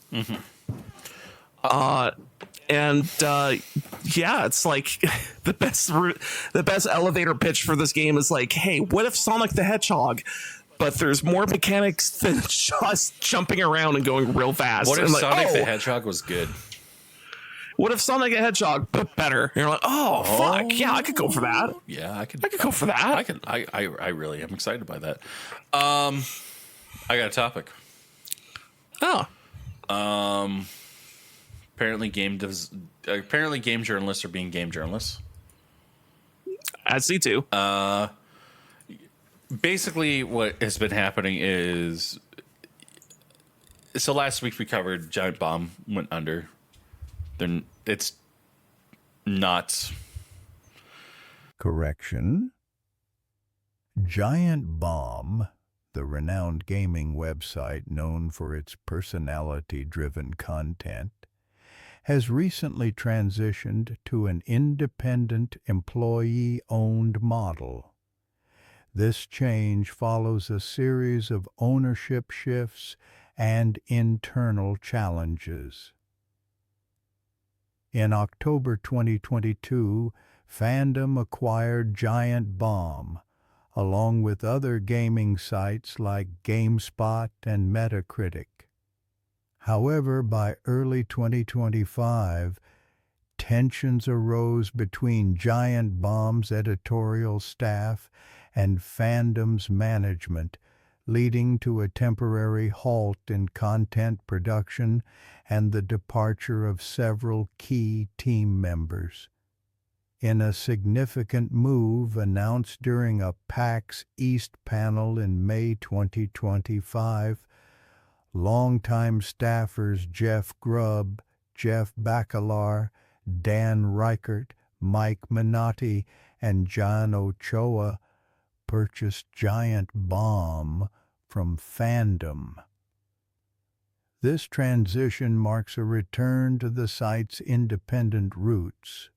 Yeah, it's like the best elevator pitch for this game is like, hey, what if Sonic the Hedgehog, but there's more mechanics than just jumping around and going real fast?
What if
like,
Sonic the Hedgehog was good?
What if Sonic the Hedgehog but better? And you're like, oh fuck, yeah, I could go for that.
Yeah, I could
go for that.
I really am excited by that. I got a topic.
Oh.
Apparently game journalists are being game journalists.
I see too.
Basically what has been happening is, so last week we covered Giant Bomb went under. It's not.
Correction. Giant Bomb, the renowned gaming website known for its personality-driven content, has recently transitioned to an independent, employee-owned model. This change follows a series of ownership shifts and internal challenges. In October 2022, Fandom acquired Giant Bomb, along with other gaming sites like GameSpot and Metacritic. However, by early 2025, tensions arose between Giant Bomb's editorial staff and Fandom's management, leading to a temporary halt in content production and the departure of several key team members. In a significant move announced during a PAX East panel in May 2025, longtime staffers Jeff Grubb, Jeff Bakalar, Dan Reichert, Mike Minotti, and John Ochoa purchased Giant Bomb from Fandom. This transition marks a return to the site's independent roots,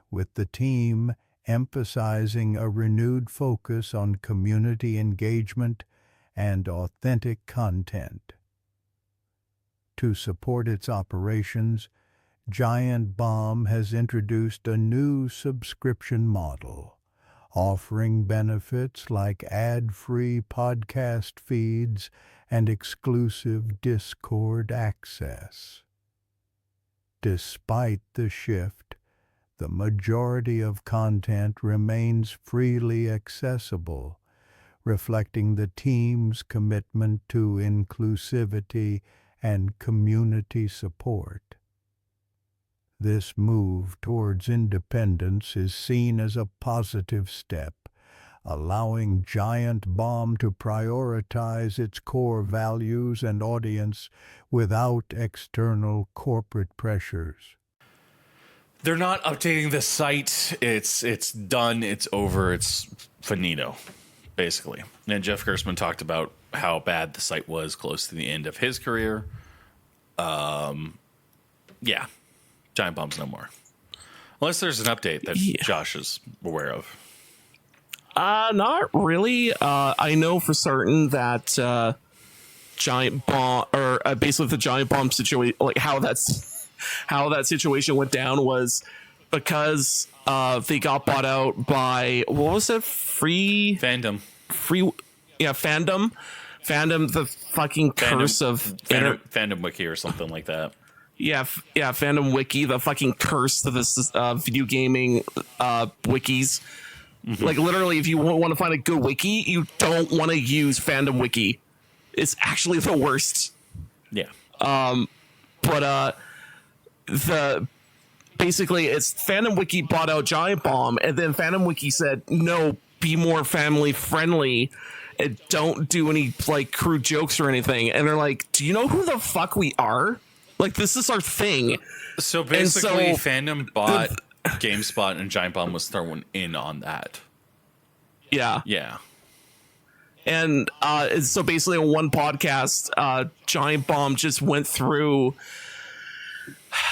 with the team emphasizing a renewed focus on community engagement and authentic content. To support its operations, Giant Bomb has introduced a new subscription model, offering benefits like ad-free podcast feeds and exclusive Discord access. Despite the shift, the majority of content remains freely accessible, reflecting the team's commitment to inclusivity and community support. This move towards independence is seen as a positive step, allowing Giant Bomb to prioritize its core values and audience without external corporate pressures.
They're not updating the site. It's done. It's over. It's finito, basically. And Jeff Gerstmann talked about how bad the site was close to the end of his career. Yeah, Giant Bomb's no more. Unless there's an update that Josh is aware of.
Not really. I know for certain that Giant Bomb, or basically the Giant Bomb situation, like how that situation went down was because they got bought out by, what was it?
Fandom,
the fucking curse of
Fandom Wiki or something like that.
Yeah, Fandom Wiki, the fucking curse to this video gaming wikis. Like literally, if you want to find a good wiki, you don't want to use Fandom Wiki. It's actually the worst.
Yeah.
But the basically it's Fandom Wiki bought out Giant Bomb, and then Fandom Wiki said, no, be more family friendly and don't do any like crude jokes or anything. And they're like, do you know who the fuck we are? Like, this is our thing.
So basically, Fandom bought GameSpot, and Giant Bomb was thrown in on that.
Yeah.
Yeah.
And so basically on one podcast, Giant Bomb just went through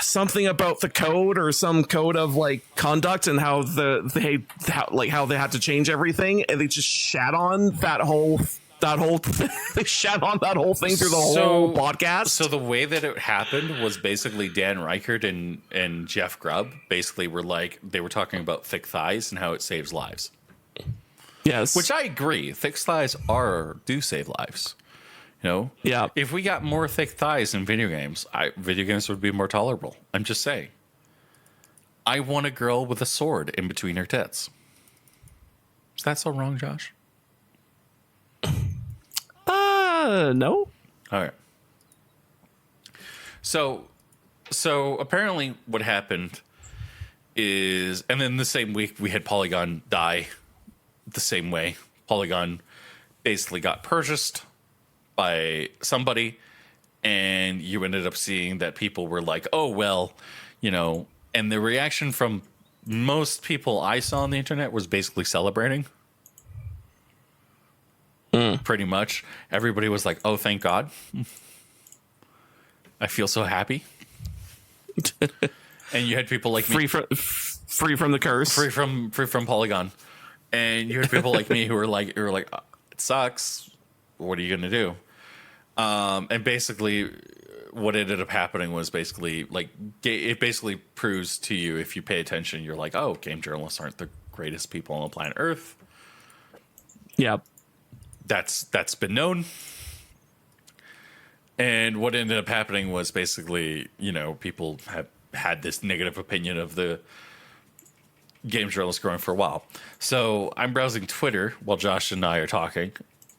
something about the code or some code of like conduct and how how they had to change everything, and they just shat on that whole they shat on that whole thing through the whole podcast.
So the way that it happened was basically Dan Reichert and Jeff Grubb basically were like, they were talking about thick thighs and how it saves lives.
Yes.
Which I agree. Thick thighs do save lives. You know?
Yeah.
If we got more thick thighs in video games, video games would be more tolerable. I'm just saying. I want a girl with a sword in between her tits. Is that so wrong, Josh?
No.
All right. So apparently what happened is, and then the same week we had Polygon die the same way. Polygon basically got purchased by somebody, and you ended up seeing that people were like, oh, well, you know, and the reaction from most people I saw on the internet was basically celebrating. Pretty much. Everybody was like, oh, thank God. I feel so happy. And you had people like
free
me.
Free from the curse.
Free from Polygon. And you had people like me who were like, it sucks. What are you going to do? And basically what ended up happening was basically like, it basically proves to you, if you pay attention, you're like, oh, game journalists aren't the greatest people on the planet Earth.
Yeah.
That's been known. And what ended up happening was basically, you know, people have had this negative opinion of the game journalists growing for a while. So I'm browsing Twitter while Josh and I are talking,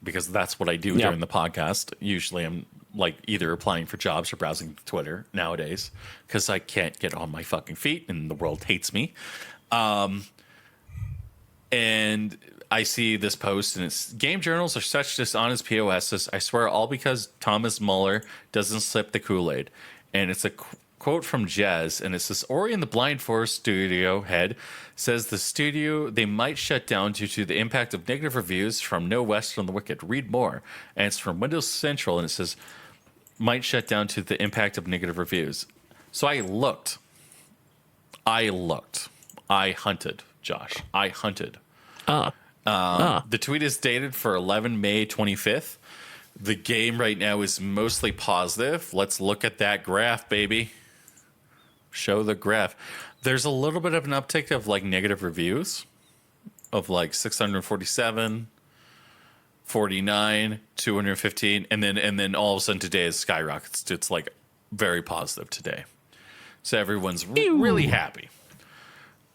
because that's what I do during the podcast. Usually I'm like either applying for jobs or browsing Twitter nowadays, because I can't get on my fucking feet and the world hates me. And I see this post, and it's, game journals are such dishonest POSs. I swear, all because Thomas Muller doesn't slip the Kool-Aid. And it's a quote from Jez, and it says, Ori and the Blind Forest studio head says the studio, they might shut down due to the impact of negative reviews from No West on the Wicked. Read more. And it's from Windows Central, and it says, might shut down to the impact of negative reviews. So I looked. I hunted, Josh. I hunted. The tweet is dated for 11 May 25th. The game right now is mostly positive. Let's look at that graph, baby. Show the graph. There's a little bit of an uptick of like negative reviews of like 647, 49, 215, and then all of a sudden today is skyrockets. It's like very positive today. So everyone's really happy.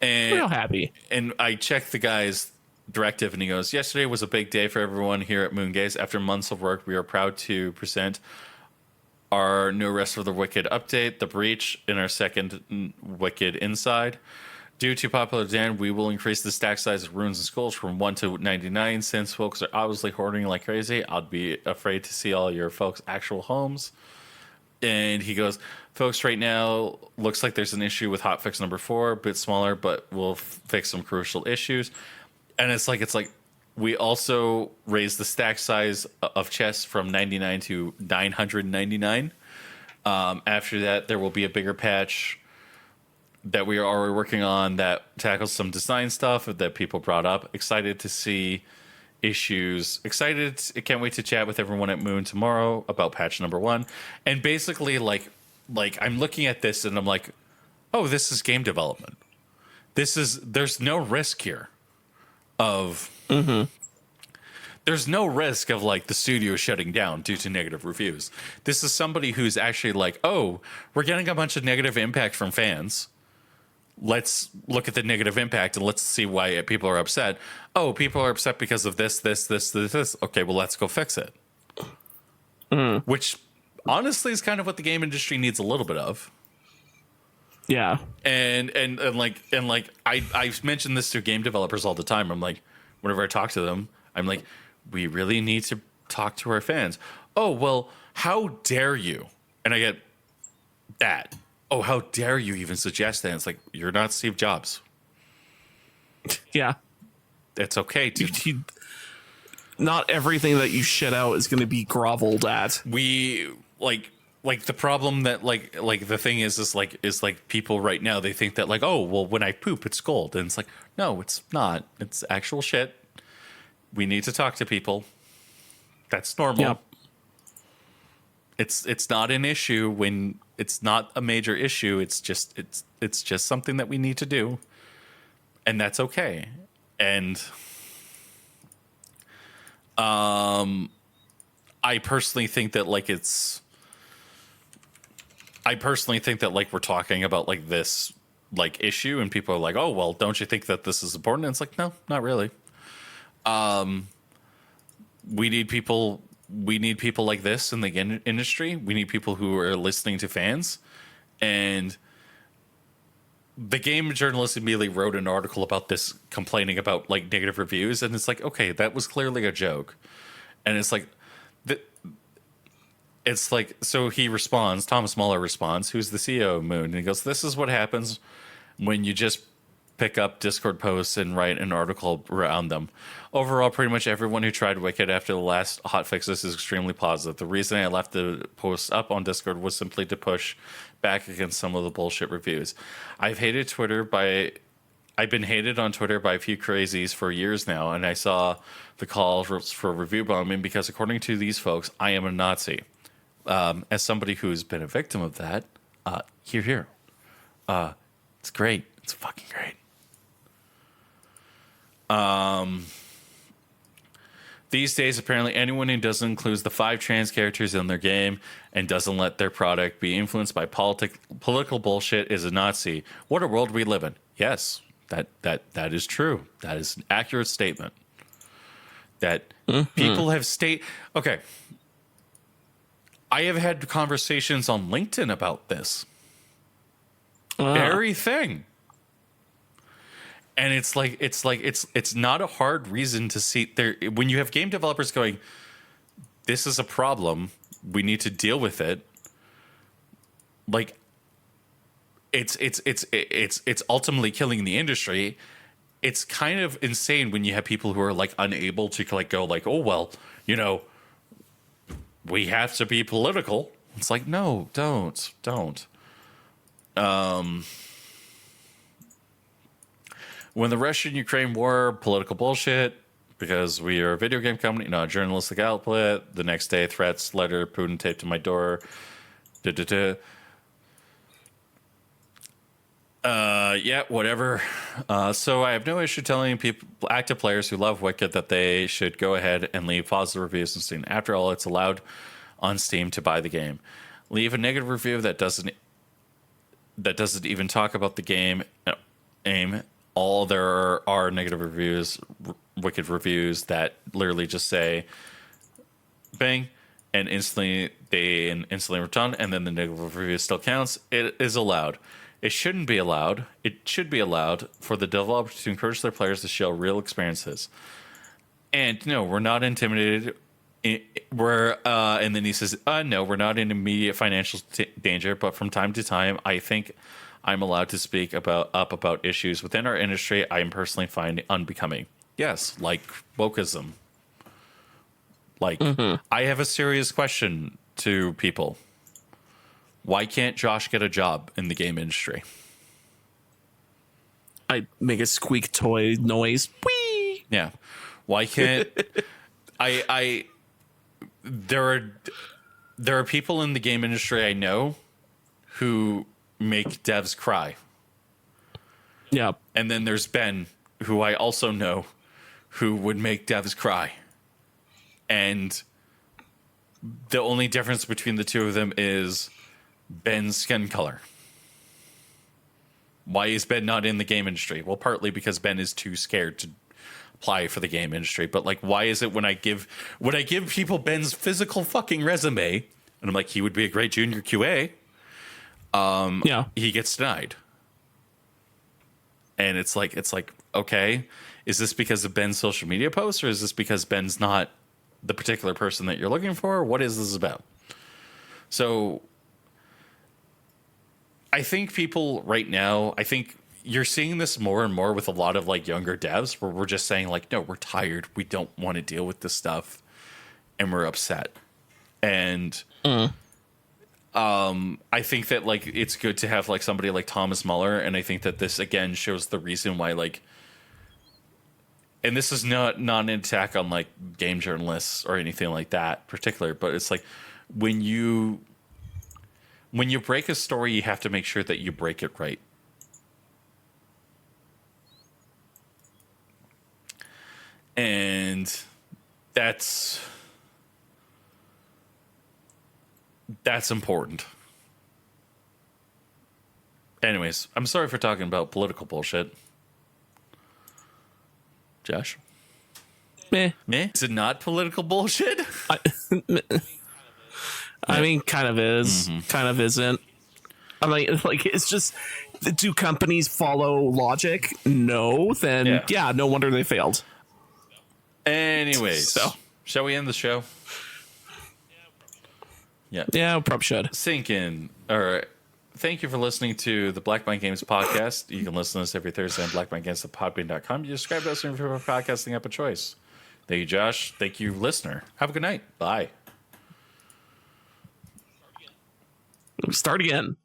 And
Real happy.
And I checked the guy's directive, and he goes, yesterday was a big day for everyone here at Moongaze. After months of work, we are proud to present our No Rest for the Wicked update, The Breach, in our second Wicked Inside. Due to popular demand, we will increase the stack size of runes and skulls from 1 to 99. Since folks are obviously hoarding like crazy, I'd be afraid to see all your folks' actual homes. And he goes, folks, right now, looks like there's an issue with hotfix number 4, a bit smaller, but we'll fix some crucial issues. And it's like we also raised the stack size of chests from 99 to 999. After that, there will be a bigger patch that we are already working on that tackles some design stuff that people brought up. Excited to see issues. Excited. I can't wait to chat with everyone at Moon tomorrow about patch number 1. And basically, like I'm looking at this and I'm like, oh, this is game development. There's no risk here. There's no risk of like the studio shutting down due to negative reviews. This is somebody who's actually like, oh, we're getting a bunch of negative impact from fans. let's look at the negative impact and let's see why people are upset. Oh, people are upset because of this. Okay, well, let's go fix it. Which honestly is kind of what the game industry needs a little bit of.
Yeah.
And I've mentioned this to game developers all the time. I'm like, whenever I talk to them, I'm like, we really need to talk to our fans. Oh, well, how dare you? And I get that. Oh, how dare you even suggest that? It's like, you're not Steve Jobs.
Yeah.
It's okay to.
Not everything that you shit out is going to be groveled at.
We like the problem that like the thing is people right now, they think that like, oh, well, when I poop, it's gold. And it's like, no, it's not. It's actual shit. We need to talk to people. That's normal.
Yep.
It's not an issue when it's not a major issue. It's just something that we need to do, and that's okay. And I personally think that like we're talking about like this like issue, and people are like, oh, well, don't you think that this is important? And it's like, no, not really. We need people like this in the industry. We need people who are listening to fans. And the game journalist immediately wrote an article about this, complaining about like negative reviews. And it's like, okay, that was clearly a joke. And it's like, so he responds, Thomas Muller responds, who's the CEO of Moon. And he goes, this is what happens when you just pick up Discord posts and write an article around them. Overall, pretty much everyone who tried Wicked after the last hot fixes is extremely positive. The reason I left the post up on Discord was simply to push back against some of the bullshit reviews. I've been hated on Twitter by a few crazies for years now, and I saw the call for review bombing because according to these folks, I am a Nazi. As somebody who's been a victim of that, here. It's great. It's fucking great. These days, apparently, anyone who doesn't include the 5 trans characters in their game and doesn't let their product be influenced by political bullshit is a Nazi. What a world we live in. Yes, that is true. That is an accurate statement. That people have okay. I have had conversations on LinkedIn about this very thing. And it's not a hard reason to see there when you have game developers going, this is a problem, we need to deal with it. Like it's ultimately killing the industry. It's kind of insane when you have people who are like unable to like go like, oh well, you know, we have to be political. It's like, no, don't. When the Russian-Ukraine war, political bullshit, because we are a video game company, not a journalistic outlet. The next day, threats, letter, Putin taped to my door. Yeah, whatever. So I have no issue telling people, active players who love Wicked, that they should go ahead and leave positive reviews on Steam. After all, it's allowed on Steam to buy the game. Leave a negative review that doesn't even talk about the game. All there are negative reviews, Wicked reviews that literally just say bang and instantly return, and then the negative review still counts. It is allowed. It shouldn't be allowed. It should be allowed for the developers to encourage their players to show real experiences. And no, we're not intimidated. And then he says, no, we're not in immediate financial danger, but from time to time, I think I'm allowed to speak about issues within our industry I am personally finding unbecoming. Yes, like wokeism. Like, I have a serious question to people. Why can't Josh get a job in the game industry?
I make a squeak toy noise. Whee!
Yeah. Why can't there are people in the game industry I know who make devs cry.
Yeah.
And then there's Ben, who I also know, who would make devs cry. And the only difference between the two of them is Ben's skin color. Why is Ben not in the game industry? Well, partly because Ben is too scared to apply for the game industry. But like, why is it when I give people Ben's physical fucking resume, and I'm like, he would be a great junior QA, he gets denied. And it's like, okay, is this because of Ben's social media posts, or is this because Ben's not the particular person that you're looking for? What is this about? So I think people right now, I think you're seeing this more and more with a lot of like younger devs where we're just saying like, no, we're tired. We don't want to deal with this stuff. And we're upset. And I think that like, it's good to have like somebody like Thomas Muller. And I think that this again shows the reason why like, and this is not an attack on like game journalists or anything like that particular, but it's like when you break a story, you have to make sure that you break it right. And that's important. Anyways, I'm sorry for talking about political bullshit. Josh?
Meh.
Is it not political bullshit?
I mean, kind of is, kind of isn't. I mean, like, it's just, do companies follow logic? No. Then, yeah no wonder they failed.
Anyways, so shall we end the show?
Yeah, probably should.
Sink in. All right. Thank you for listening to the Black Mind Games podcast. You can listen to us every Thursday on blackmindgames.podbean.com. You subscribe to us on your favorite podcasting app of choice. Thank you, Josh. Thank you, listener. Have a good night. Bye.
Start again.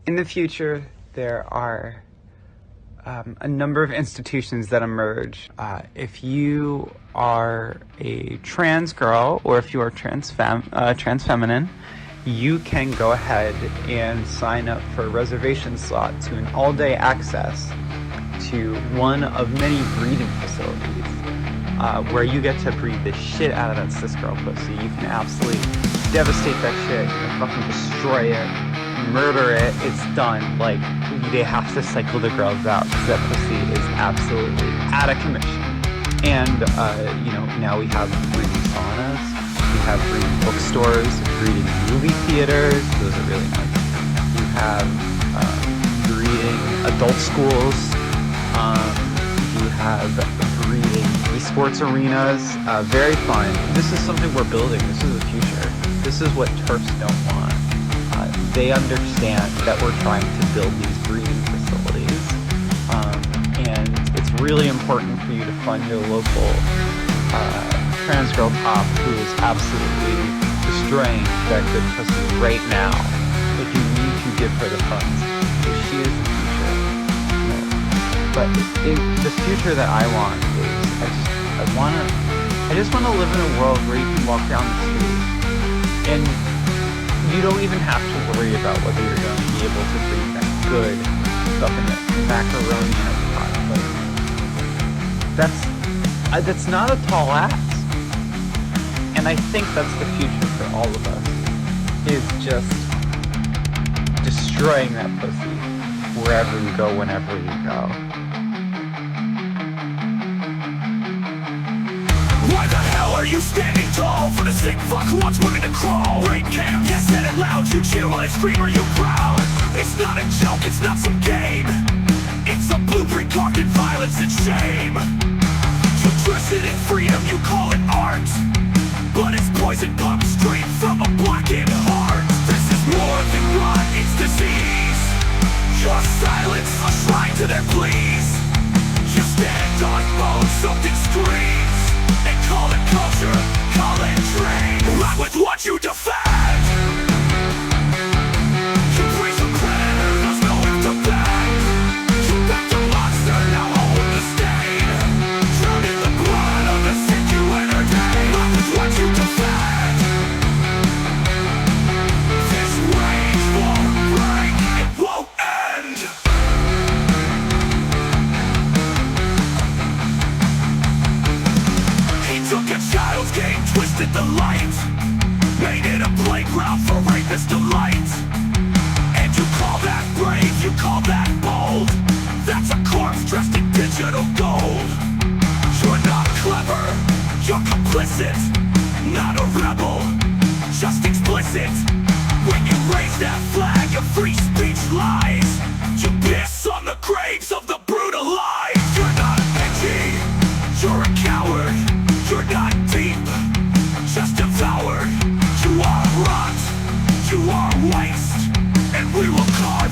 In the future, there are a number of institutions that emerge. If you are a trans girl or if you are trans feminine, you can go ahead and sign up for a reservation slot to an all-day access to one of many breeding facilities where you get to breed the shit out of that cis girl pussy. You can absolutely devastate that shit. You can fucking destroy it, murder it. It's done. Like, they have to cycle the girls out because that pussy is absolutely out of commission. And, now we have breeding saunas, we have breeding bookstores, breeding movie theaters. Those are really nice. You have breeding adult schools. You have breeding esports arenas. Very fun. This is something we're building. This is the future. This is what TERFs don't want. They understand that we're trying to build these breeding facilities. And it's really important for you to fund your local trans girl cop who is absolutely destroying that good pussy right now. If you need to give her the funds, because she is the future. But the future that I want is I just want to live in a world where you can walk down the street and you don't even have to worry about whether you're going to be able to breathe that good fucking macaroni in a pot. But that's not a tall ask. And I think that's the future for all of us, is just destroying that pussy wherever you go, whenever you go.
Why the hell are you standing tall for the sick fuck who wants women to crawl? Rape camp, yes, said it loud, you cheer while I scream, are you proud? It's not a joke, it's not some game. It's a blueprint carved in violence and shame. You dress it in freedom, you call it art, but it's poison pumped straight from a blackened heart. This is more than rot, it's disease. Your silence, a shrine to their pleas. You stand on bones soaked in screams and call it culture, call it dream. Rock with what you defend. You praise the predator, there's no if to bend. You back the monster, now hold the stain. Drown in the blood of the sick you entertain. Rock with what you defend. This rage won't break, it won't end. He took a child's game, twisted the light, made it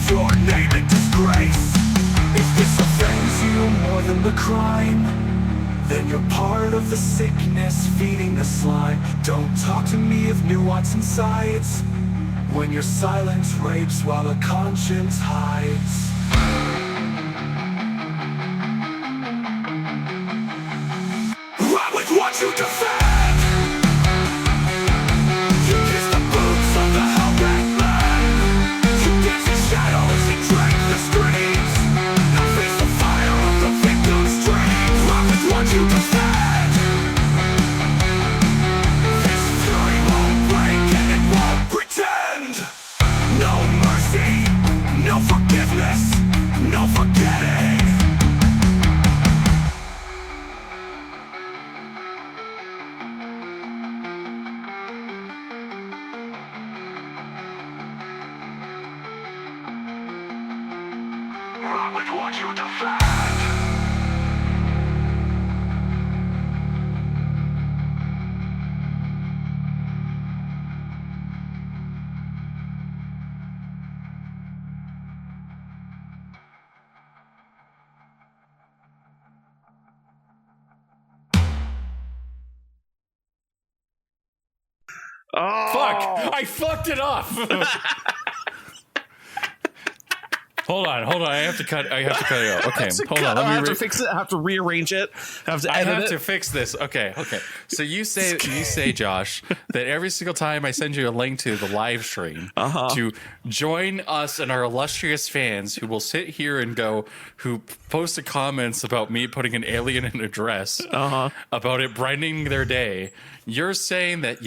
your name in disgrace. If this offends you more than the crime, then you're part of the sickness feeding the slime. Don't talk to me of nuance and sides, when your silence rapes while the conscience hides. Run with what you defend. You kiss the boots of the hellbent men. You dance in shadows and drink the streets. Now face the fire of the victim's dreams. Run with what you defend. This fury won't break and it won't pretend. No mercy, no forgiveness, no forgetting. Run with what you defend.
Oh,
Fuck! I fucked it off. Hold on. I have to cut it out. Okay, hold on.
I
Let
have
me
to fix it. I have to rearrange it. I have to
I
edit
have
it.
to fix this. Okay. So you say, Josh, that every single time I send you a link to the live stream to join us and our illustrious fans who will sit here and who posted comments about me putting an alien in a dress, about it brightening their day. You're saying that,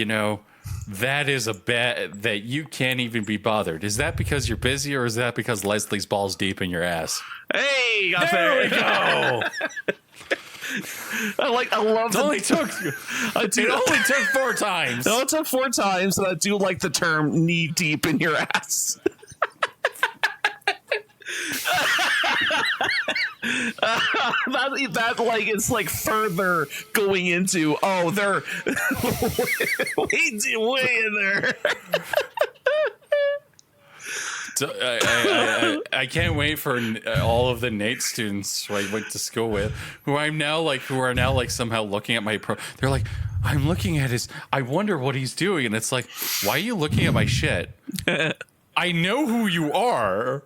that is a bet that you can't even be bothered. Is that because you're busy, or is that because Leslie's balls deep in your ass?
Hey, got
There we
there.
go.
I love
It only took 4 times.
No, it took 4 times, and I do like the term knee deep in your ass. that like it's like further going into they're way in there.
I can't wait for all of the Nate students who I went to school with, who are now somehow looking at my pro. They're like, I'm looking at I wonder what he's doing, and it's like, why are you looking at my shit? I know who you are.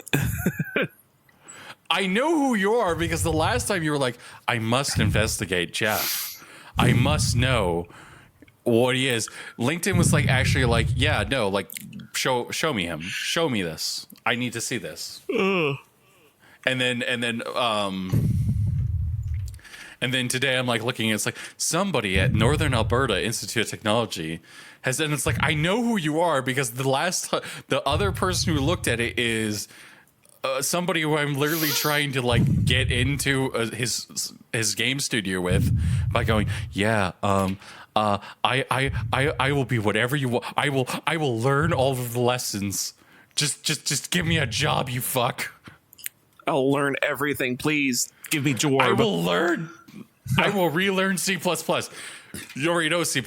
I know who you are because the last time you were like, I must investigate Jeff. I must know what he is. LinkedIn was like, actually like, yeah, no, like show me him. Show me this. I need to see this. And then today I'm like looking, it's like somebody at Northern Alberta Institute of Technology has, and it's like, I know who you are because the other person who looked at it is somebody who I'm literally trying to like get into his game studio with by going, yeah, I will be whatever you want. I will learn all of the lessons. Just give me a job, you fuck.
I'll learn everything. Please give me Jorb.
I will learn. I will relearn C++. You already know C++.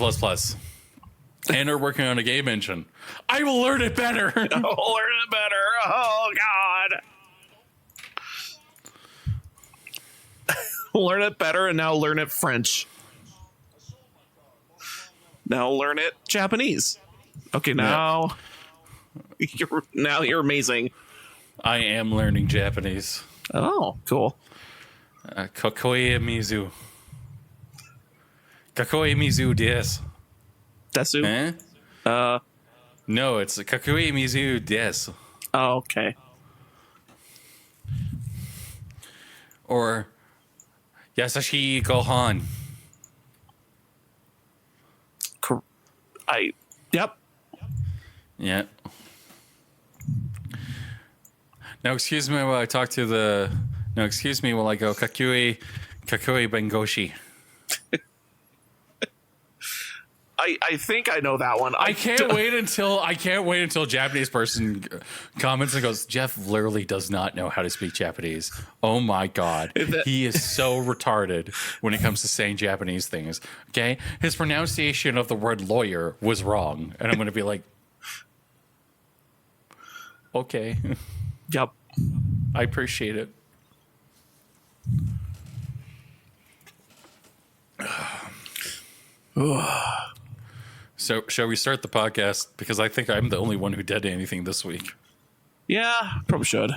And are working on a game engine. I will learn it better.
I'll learn it better. Oh God. Learn it better, and now learn it French. Now learn it Japanese. Okay, now you're amazing.
I am learning Japanese.
Oh, cool.
Kakoi mizu. Kakoi mizu desu.
Desu.
Eh? No, it's kakoi mizu desu.
Oh, okay.
Or Yasashi Gohan.
Yep.
Yeah. Now, excuse me while I talk to the. No, excuse me while I go kakui bengoshi.
I think I know that one.
I can't wait until Japanese person comments and goes, Jeff literally does not know how to speak Japanese. Oh my God. He is so retarded when it comes to saying Japanese things. Okay. His pronunciation of the word lawyer was wrong. And I'm going to be like, okay.
Yep.
I appreciate it. So, shall we start the podcast? Because I think I'm the only one who did anything this week.
Yeah, probably should.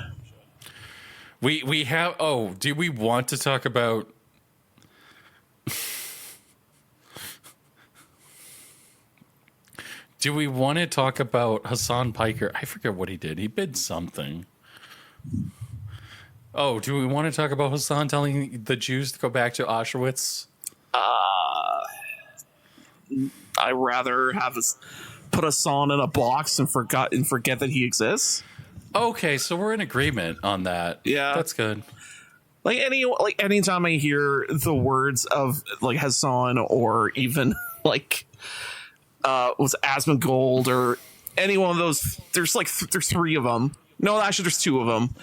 We have. Oh, do we want to talk about? Do we want to talk about Hassan Piker? I forget what he did. He bid something. Oh, do we want to talk about Hassan telling the Jews to go back to Auschwitz?
I'd rather have us put Hassan in a box and forget that he exists.
Okay, so we're in agreement on that.
Yeah.
That's good.
Anytime I hear the words of like Hassan or even like was Asmongold or any one of those, there's three of them. No, actually there's two of them.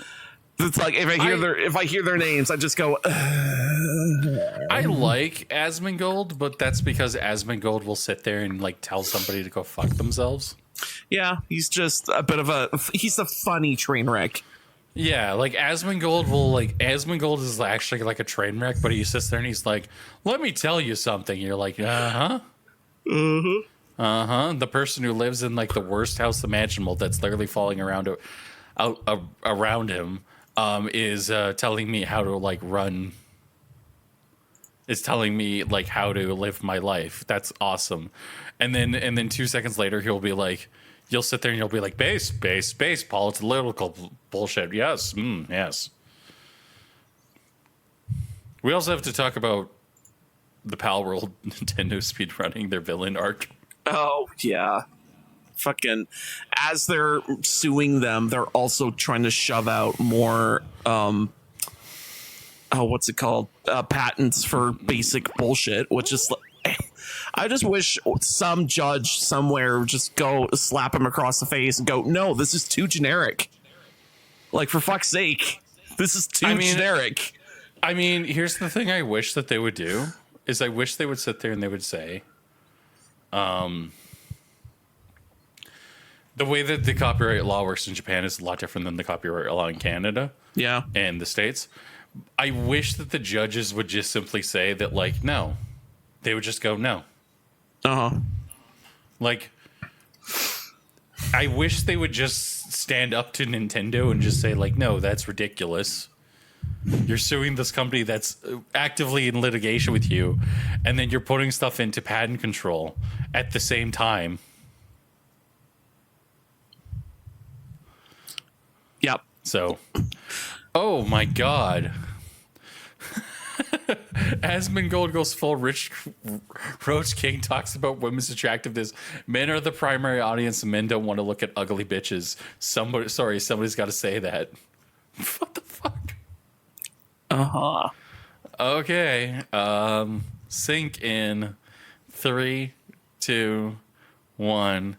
It's like if I hear their names, I just go.
I like Asmongold, but that's because Asmongold will sit there and like tell somebody to go fuck themselves.
Yeah, he's just he's a funny train wreck.
Yeah, like Asmongold is actually like a train wreck, but he sits there and he's like, "Let me tell you something." You're like, "Uh-huh." Mm-hmm. Uh-huh. The person who lives in like the worst house imaginable that's literally falling around him is telling me how to like run. It's telling me like how to live my life. That's awesome. And then 2 seconds later he'll be like, you'll sit there and you'll be like, base, political bullshit. Yes, yes. We also have to talk about the Pal World Nintendo speedrunning their villain arc.
Oh yeah. Fucking as they're suing them, they're also trying to shove out more what's it called? Patents for basic bullshit, which is I just wish some judge somewhere would just go slap him across the face and go, no, this is too generic. Like, for fuck's sake, this is too generic.
I mean, here's the thing I wish that they would do is I wish they would sit there and they would say, the way that the copyright law works in Japan is a lot different than the copyright law in Canada.
Yeah.
And the States. I wish that the judges would just simply say that, like, no. They would just go, no.
Uh-huh.
Like, I wish they would just stand up to Nintendo and just say, like, no, that's ridiculous. You're suing this company that's actively in litigation with you, and then you're putting stuff into patent control at the same time.
Yep.
So, oh my God. Asmongold goes full Rich Roach King, talks about women's attractiveness. Men are the primary audience and men don't want to look at ugly bitches. Somebody's got to say that. What the fuck?
Uh-huh.
Okay. Sync in 3, 2, 1.